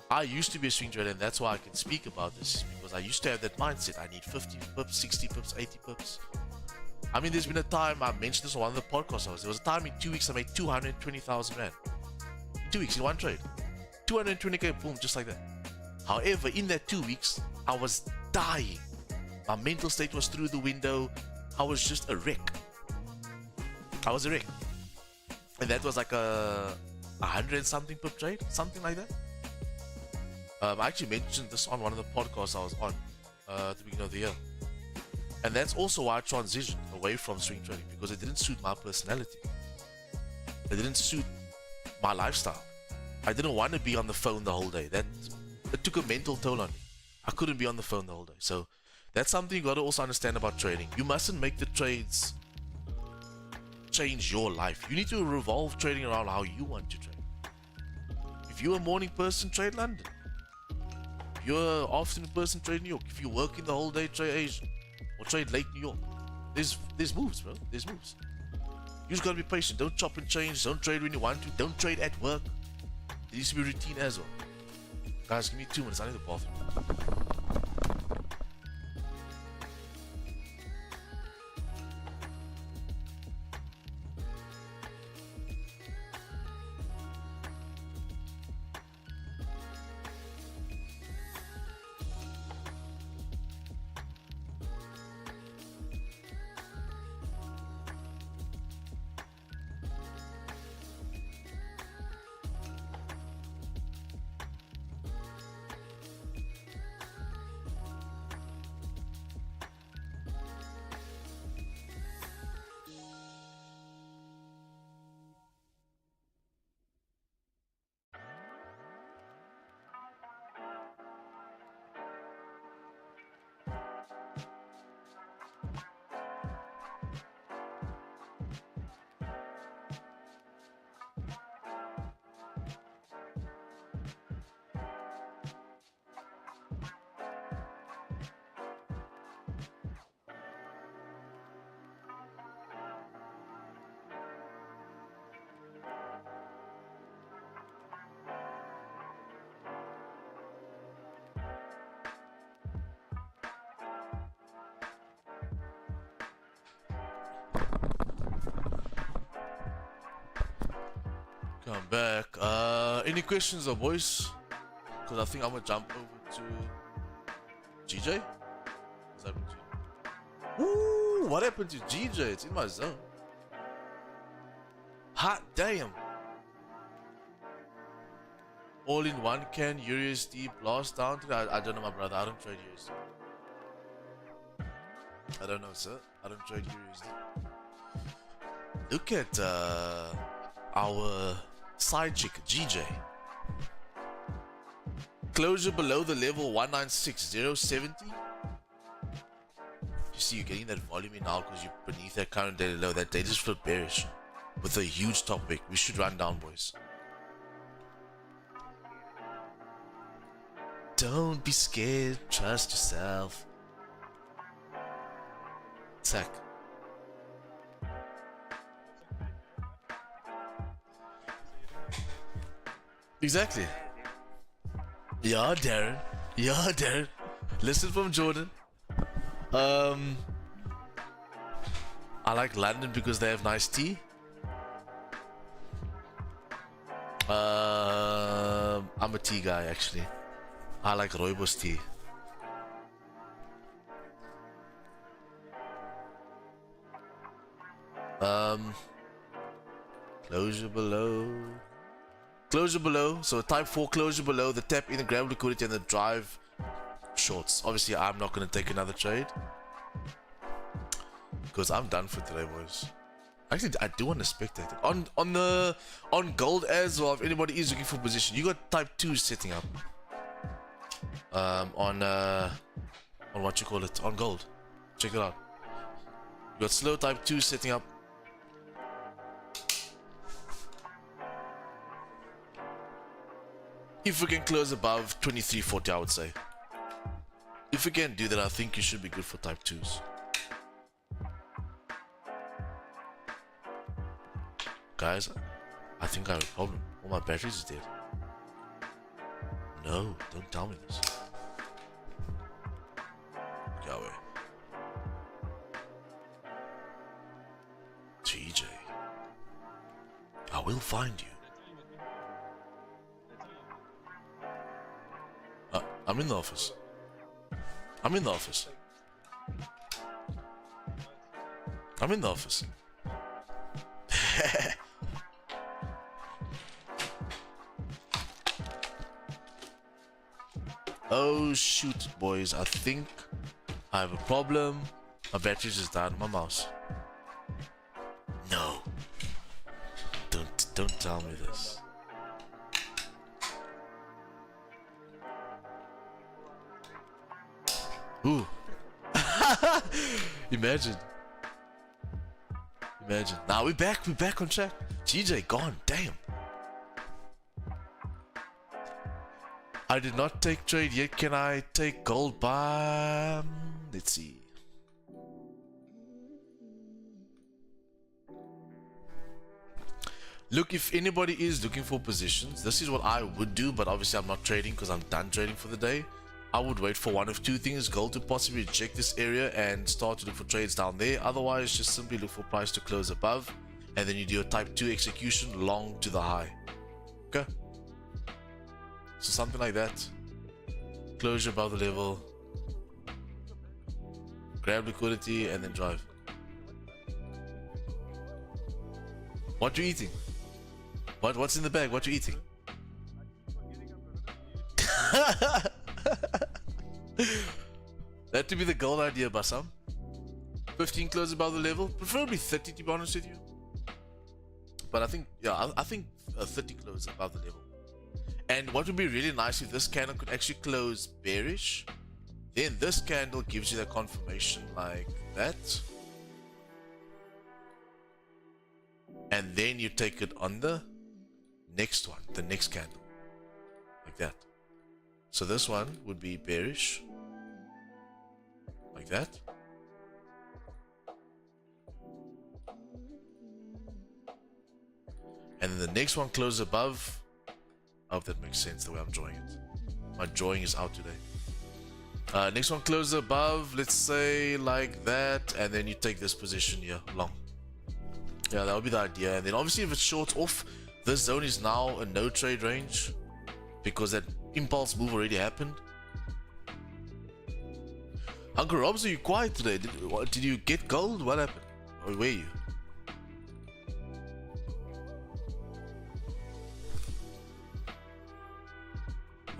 I used to be a swing trader, and that's why I can speak about this, because I used to have that mindset. I need 50 pips, 60 pips, 80 pips. I mean, there's been a time, I mentioned this on one of the podcasts. There was a time in 2 weeks I made 220,000 Rand. In 2 weeks, in one trade. 220k, boom, just like that. However, in that 2 weeks, I was dying. My mental state was through the window. I was just a wreck. I was a wreck. And that was like a 100 and something per trade, something like that. I actually mentioned this on one of the podcasts I was on at the beginning of the year. And that's also why I transitioned away from swing trading, because it didn't suit my personality. It didn't suit my lifestyle. I didn't want to be on the phone the whole day. It took a mental toll on me. I couldn't be on the phone the whole day. So that's something you got to also understand about trading. You mustn't make the trades change your life. You need to revolve trading around how you want to trade. If you're a morning person, trade London. If you're an afternoon person, trade New York. If you're working the whole day, trade Asia. Or trade late New York. There's moves, bro. There's moves. You just gotta be patient. Don't chop and change. Don't trade when you want to. Don't trade at work. It needs to be routine as well. Guys, give me 2 minutes. I need the bathroom. Come back. Any questions, boys? Because I think I'm gonna jump over to GJ. What's happened to you? Ooh, what happened to GJ? It's in my zone. Hot damn. All in one can USD blast down to that. I don't know, my brother. I don't trade USD. I don't know, sir. I don't trade USD. Look at our side chick, GJ. Closure below the level 196070. You see, you're getting that volume in now because you're beneath that current daily low. That data just flipped bearish with a huge top wick. We should run down, boys. Don't be scared. Trust yourself. Attack. Exactly. Yeah, Darren. Yeah, Darren. Listen from Jordan. I like London because they have nice tea. I'm a tea guy actually. I like rooibos tea. Closure below. Closure below, so type 4 closure below, the tap in the grab liquidity and the drive shorts. Obviously, I'm not going to take another trade because I'm done for today, boys. Actually, I do want to spectate it. On gold as well, if anybody is looking for position, you got type 2 setting up. On what you call it, on gold. Check it out. You got slow type 2 setting up. If we can close above 2340, I would say. If we can do that, I think you should be good for type 2s. Guys, I think I have a problem. All my batteries is dead. No, don't tell me this. Yahweh. TJ. I will find you. I'm in the office. I'm in the office. I'm in the office. Oh shoot, boys. I think I have a problem. My battery just died on my mouse. No. Don't tell me this. Ooh. Imagine. Imagine. Now we're back on track. GJ gone, damn. I did not take trade yet. Can I take gold by? Let's see. Look, if anybody is looking for positions, this is what I would do, but obviously I'm not trading because I'm done trading for the day. I would wait for one of two things: gold to possibly reject this area and start to look for trades down there. Otherwise, just simply look for price to close above, and then you do a type 2 execution long to the high. Okay? So something like that. Closure above the level. Grab liquidity and then drive. What you eating? What's in the bag? What you eating? That to be the gold idea, Basam. 15 close above the level, preferably 30 to be honest with you. But I think, yeah, I think 30 close above the level. And what would be really nice if this candle could actually close bearish, then this candle gives you the confirmation like that. And then you take it on the next one, the next candle, like that. So this one would be bearish, like that. And then the next one closes above. I hope that makes sense the way I'm drawing it. My drawing is out today. Next one closes above, let's say like that, and then you take this position here, long. Yeah, that would be the idea. And then obviously if it's short off, this zone is now a no trade range because that impulse move already happened. Uncle Robs, are you quiet today? Did you get gold? What happened? Or were you?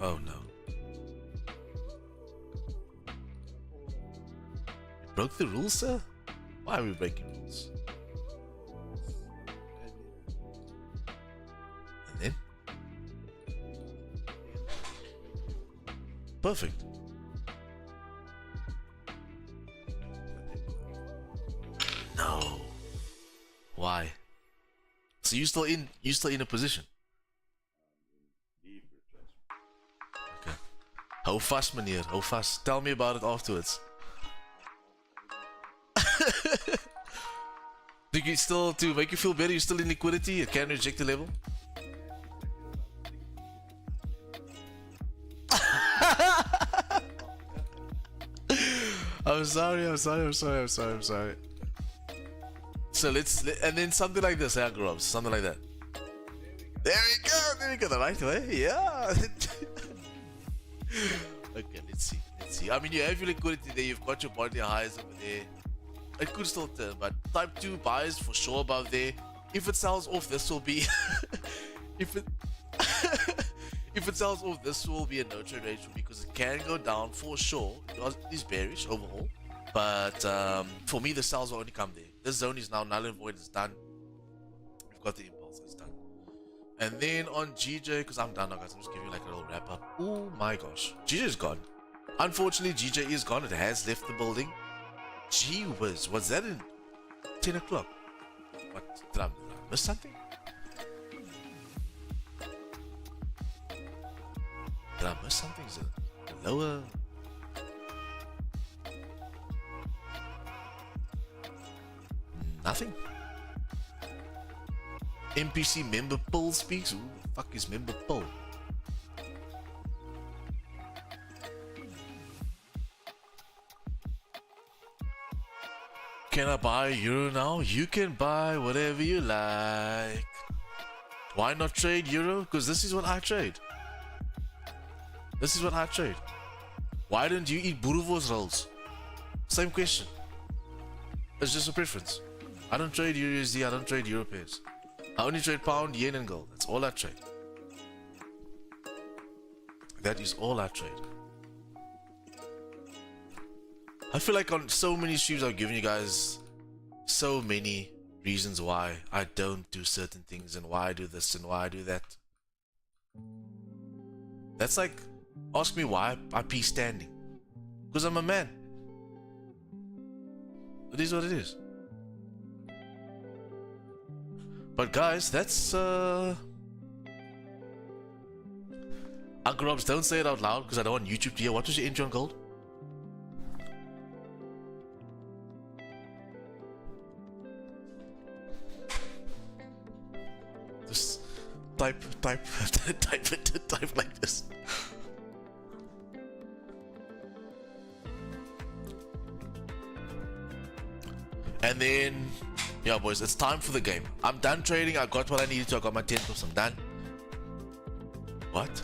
Oh no. You broke the rules, sir? Why are we breaking rules? And then? Perfect. No. Why? So you still in a position? Okay. How fast, meneer? How fast? Tell me about it afterwards. Think you still, to make you feel better, you're still in liquidity? You can reject the level? I'm sorry. So and then something like this, Grubs, something like that. There we go, the right way, yeah. Okay, let's see. I mean, you have your liquidity there, you've got your body highs over there. It could still turn, but type 2 buys for sure above there. If it sells off, this will be... if it sells off, this will be a no trade range because it can go down for sure. It is bearish overall, but for me, the sells will only come there. This zone is now null and void. It's done. We've got the impulse. It's done. And then on GJ, because I'm done now, guys. I'm just giving you like a little wrap up. Oh my gosh, GJ is gone. Unfortunately, GJ is gone. It has left the building. Gee whiz, was that in 10 o'clock? What? Did I miss something? Did I miss something? Is it lower? Nothing. NPC member poll speaks. Who the fuck is member poll? Can I buy euro now? You can buy whatever you like. Why not trade euro? Because this is what I trade. This is what I trade. Why don't you eat Boerewors rolls? Same question. It's just a preference. I don't trade USD, I don't trade Euro pairs. I only trade pound, yen, and gold. That's all I trade. That is all I trade. I feel like on so many streams I've given you guys so many reasons why I don't do certain things and why I do this and why I do that. That's like, ask me why I pee standing. Because I'm a man. It is what it is. But guys, that's Uncle Robs, don't say it out loud because I don't want YouTube to hear. What was your entry on gold? Just type type like this. And then, yeah, boys, it's time for the game. I'm done trading. I got what I needed to. I got my 10 plus. I'm done. What?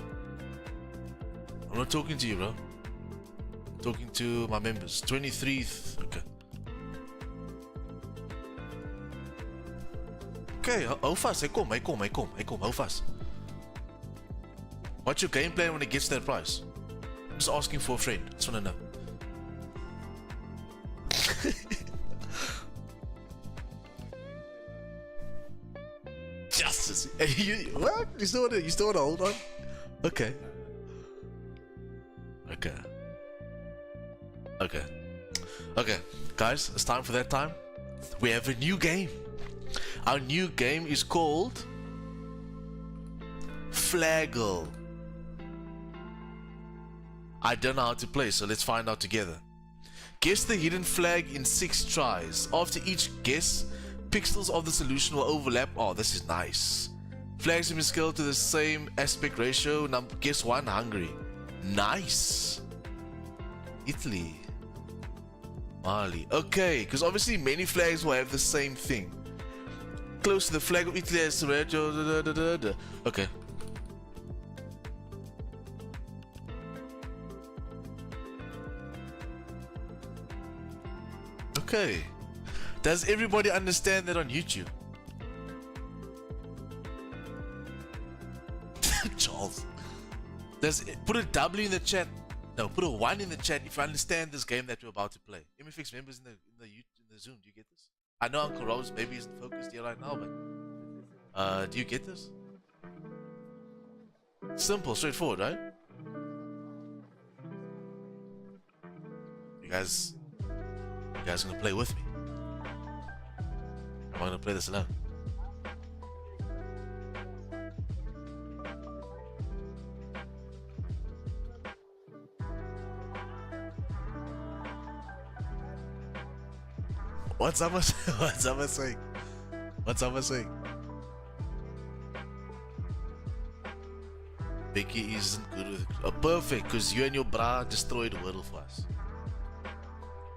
I'm not talking to you, bro. I'm talking to my members. 23th. Okay. Okay, how fast? Hey, come. How fast? What's your game plan when it gets to that price? I'm just asking for a friend. Just want to know. Justice. Hey, what? You still want to hold on? Okay. Okay, guys, it's time for that time. We have a new game. Our new game is called Flaggle. I don't know how to play, so let's find out together. Guess the hidden flag in 6 tries. After each guess, pixels of the solution will overlap. Oh, this is nice. Flags have been scaled to the same aspect ratio. Guess 1, Hungary. Nice. Italy. Mali. Okay, because obviously many flags will have the same thing. Close to the flag of Italy as okay. Okay. Does everybody understand that on YouTube? Charles. Put a W in the chat. No, put a 1 in the chat if you understand this game that we're about to play. MFX members in the Zoom, do you get this? I know Uncle Rose maybe isn't focused here right now, but do you get this? Simple, straightforward, right? You guys gonna play with me? Am I gonna play this alone? What's Amma saying? What's Amma saying? Becky isn't good with perfect, because you and your bra destroyed the world for us.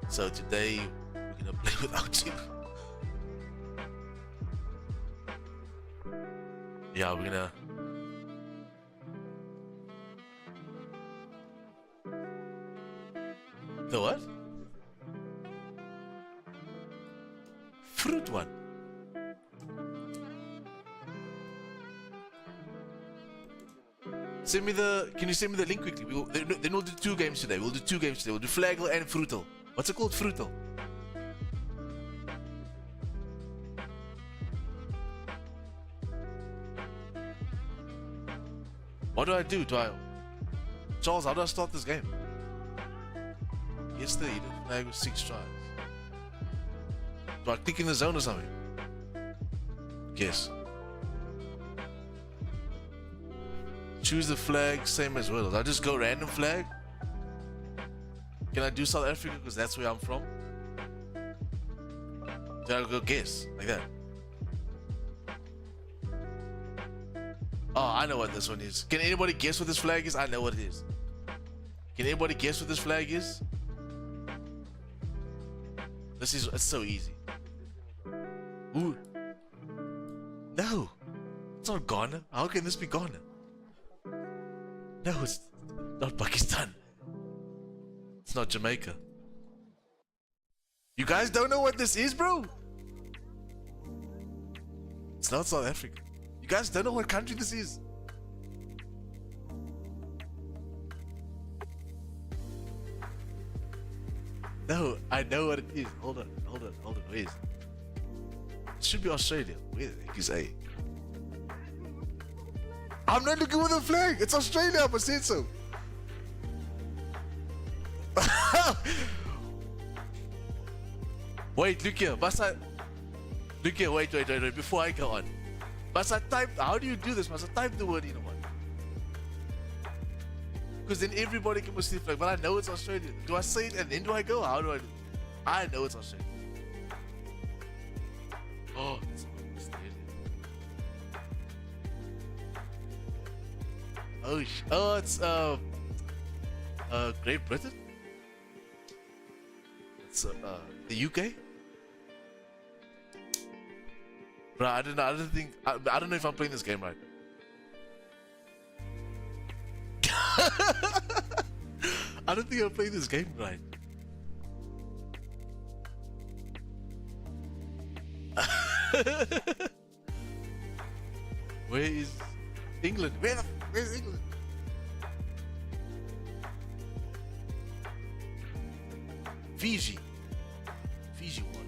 So today we're gonna play without you. Yeah, we're gonna. The what? Fruit one. Can you send me the link quickly? Then we'll do 2 games today. We'll do 2 games today. We'll do Flaggle and Fruital. What's it called? Fruital. What do I do? Charles, how do I start this game? Yesterday, you did flag with 6 tries. Do I click in the zone or something? Yes. Choose the flag, same as well. I just go random flag. Can I do South Africa because that's where I'm from? Then I'll go guess like that. Oh, I know what this one is. Can anybody guess what this flag is? I know what it is. Can anybody guess what this flag is? It's so easy. Ooh. No. It's not Ghana. How can this be Ghana? No, it's not Pakistan. It's not Jamaica. You guys don't know what this is, bro? It's not South Africa. You guys don't know what country this is. No, I know what it is. Hold on. Where is it? It should be Australia. Where the heck is A? I'm not looking with the flag. It's Australia. I said so. Wait, look here. Look here. Wait. Before I go on, must I type? How do you do this? Must I type the word in or what? Because then everybody can see the flag. But I know it's Australia. Do I say it and then do I go? How do I do it? I know it's Australia. Oh, it's Australia. Oh, it's Great Britain. It's the UK. Bro, I don't know. I don't know if I'm playing this game right. I don't think I'm playing this game right. Where is England? Where's England? Fiji won.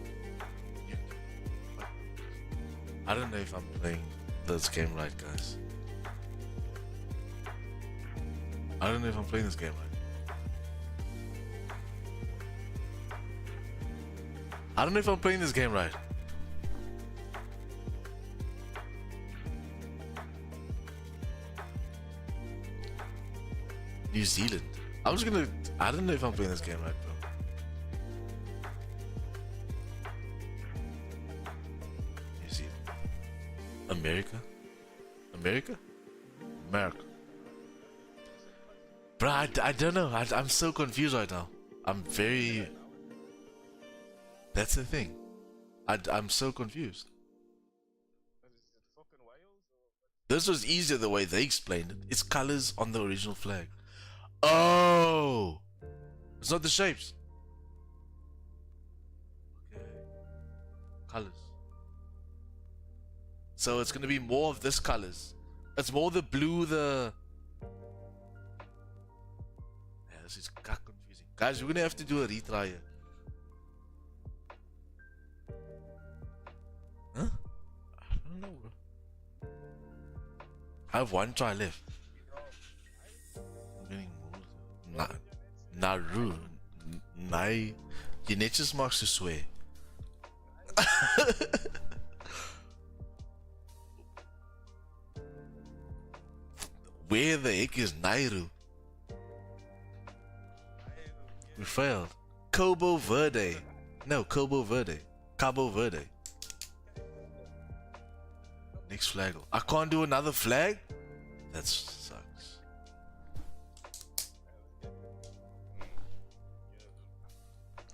I don't know if I'm playing this game right, guys. I don't know if I'm playing this game right. I don't know if I'm playing this game right. New Zealand. I don't know if I'm playing this game right, bro. New Zealand. America? Bro, I don't know. I'm so confused right now. That's the thing. I'm so confused. This was easier the way they explained it. It's colors on the original flag. Oh! It's not the shapes. Okay. Colors. So it's going to be more of this colors. It's more the blue, the... Yeah, this is confusing. Guys, we're going to have to do a retry here. Huh? I don't know, bro. I have one try left. Naru. Nai. Je netjes mag ze swear. Where the heck is Nairu? We failed. Cabo Verde. No, Cabo Verde. Cabo Verde. Next flag. I can't do another flag? That sucks.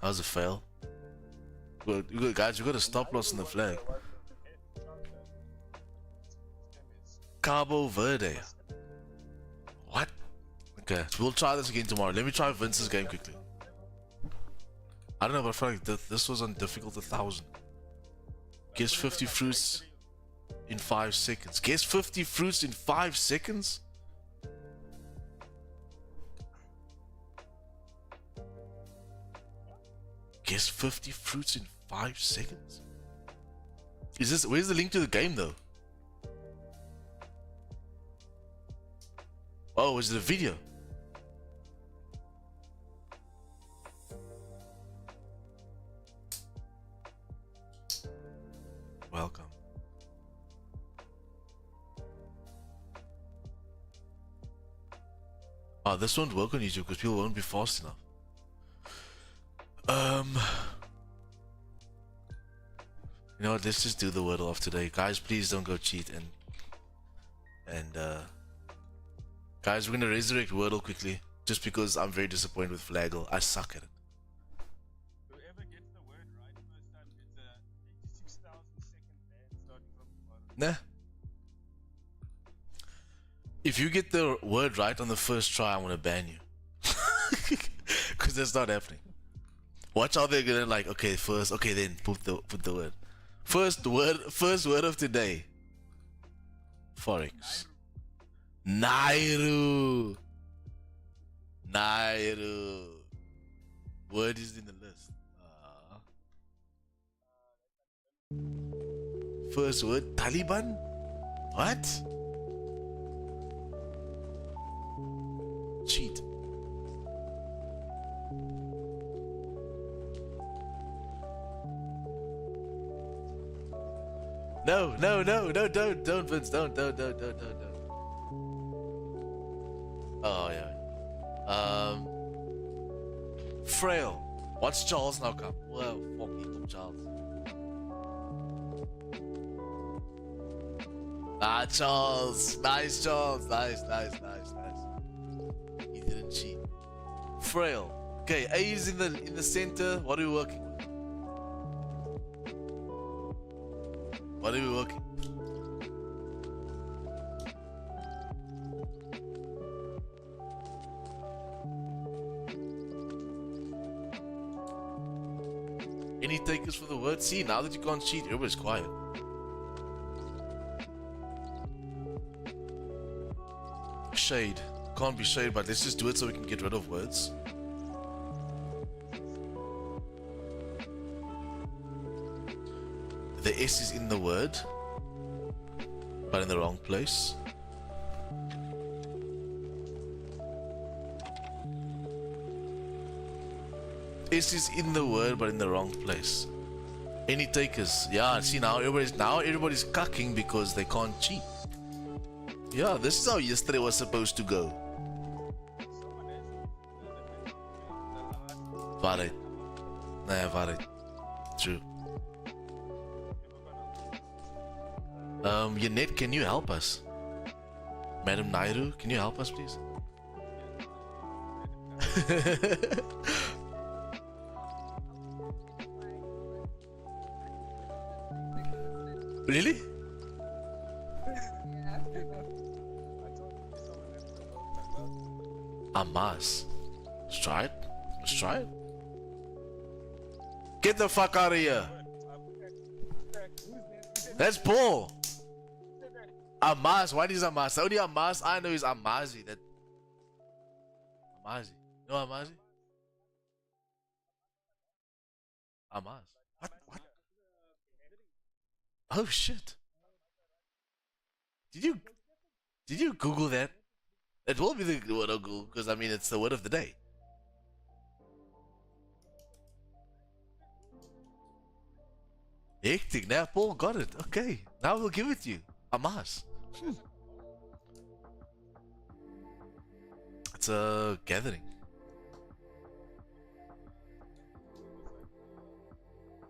How's it fail? Well, guys, you got a stop loss in the flag. Cabo Verde. What? Okay, we'll try this again tomorrow. Let me try Vince's game quickly. I don't know, but I feel like this was on difficult 1,000. Guess 50 fruits in 5 seconds. Guess 50 fruits in 5 seconds? Guess 50 fruits in 5 seconds? Where's the link to the game though? Oh, is it a video? Welcome. Oh, this won't work on YouTube because people won't be fast enough. You know what, let's just do the wordle off today. Guys, please don't go cheat and guys, we're gonna resurrect wordle quickly just because I'm very disappointed with Flaggle. I suck at it. Whoever gets the word right first time gets a 86,000 second ban starting from tomorrow. Nah. If you get the word right on the first try, I'm gonna ban you. because that's not happening. Watch how they're gonna like. Okay, first. Okay, then put the word. First word of today. Forex. Nairu. Word is in the list. First word, Taliban? What? Cheat. No, don't, Vince, don't. Oh, yeah. Frail. What's Charles now come? Well, fucking Charles. Charles. Nice, Charles. Nice. He didn't cheat. Frail. Okay, A is in the center. What are we working with? What are we working? Any takers for the word? See, now that you can't cheat, everybody's quiet. Shade. Can't be shade, but let's just do it so we can get rid of words. The S is in the word, but in the wrong place. S is in the word, but in the wrong place. Any takers? Yeah, see now everybody's cucking because they can't cheat. Yeah, this is how yesterday was supposed to go. Waarheid. Nee, waarheid. True. Yanet, can you help us? Madam Nairu, can you help us, please? Really? Amas. Let's try it. Get the fuck out of here. That's Paul. Amas. What is Amas? The only Amas I know is Amazi. Amazi. You know Amazi? Amas. What? Oh shit. Did you Google that? It will be the word of Google because I mean it's the word of the day. Hectic. Now Paul got it. Okay. Now we'll give it to you. Amas. It's a gathering.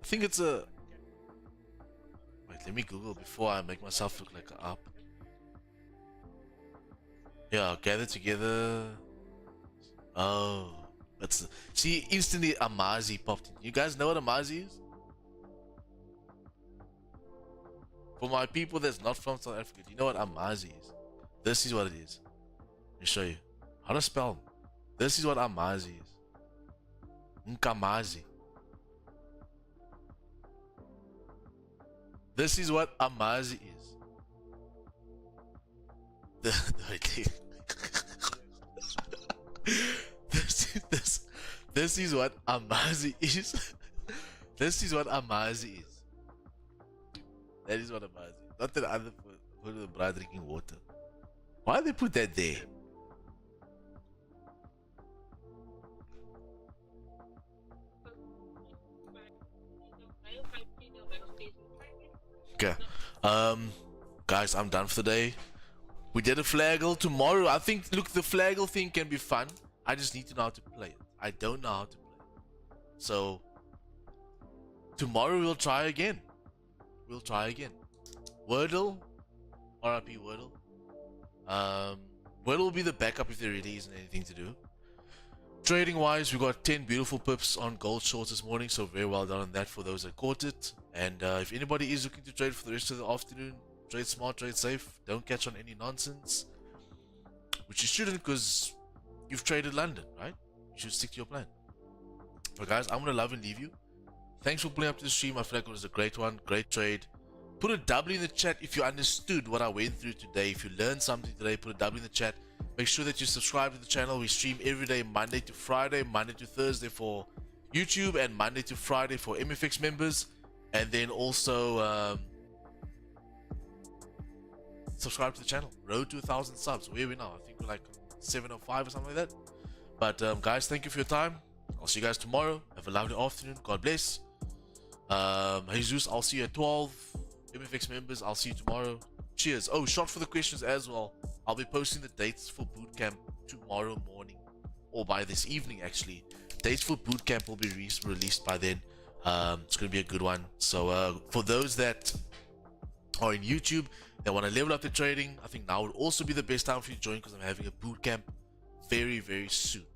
I think it's a... Wait, let me Google before I make myself look like an up. Yeah, gather together. Oh, that's... See, instantly Amazi popped in. You guys know what Amazi is? For my people that's not from South Africa, do you know what Amazi is? This is what it is. Let me show you. How to spell? This is what Amazi is. Nkamazi. This is what Amazi is. This is what Amazi is. This is what Amazi is. That is what Amazi is. Not the other for the bra drinking water. Why did they put that there? Okay. Guys, I'm done for the day. We did a flaggle tomorrow. I think, look, the flaggle thing can be fun. I just need to know how to play it. I don't know how to play it. So, tomorrow we'll try again. Wordle. RIP Wordle. Wordle will be the backup if there really isn't anything to do. Trading wise, we got 10 beautiful pips on gold shorts this morning. So, very well done on that for those that caught it. And if anybody is looking to trade for the rest of the afternoon, trade smart, trade safe. Don't catch on any nonsense. Which you shouldn't, because you've traded London, right? You should stick to your plan. But guys, I'm gonna love and leave you. Thanks for pulling up to the stream. I feel like it was a great one, great trade. Put a W in the chat if you understood what I went through today. If you learned something today, put a W in the chat. Make sure that you subscribe to the channel. We stream every day, Monday to Friday, Monday to Thursday for YouTube, and Monday to Friday for MFX members. And then also subscribe to the channel. Road to 1,000 subs. Where are we now? I think we're like 705 or something like that. But guys, thank you for your time. I'll see you guys tomorrow. Have a lovely afternoon. God bless. Jesus, I'll see you at 12. MFX members, I'll see you tomorrow. Cheers. Oh, shot for the questions as well. I'll be posting the dates for bootcamp tomorrow morning, or by this evening actually. Dates for bootcamp will be released by then. It's gonna be a good one. So for those that are in YouTube that want to level up their trading, I think now would also be the best time for you to join, because I'm having a bootcamp very, very soon.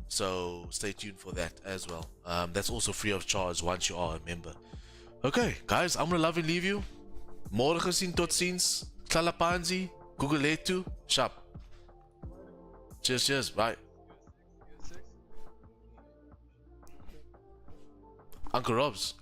So stay tuned for that as well. That's also free of charge once you are a member. Okay, guys, I'm gonna love and leave you. Morgen zien, tot ziens. Klalapanzi, Guguletu, Shap. Cheers, cheers, bye. Uncle Rob's.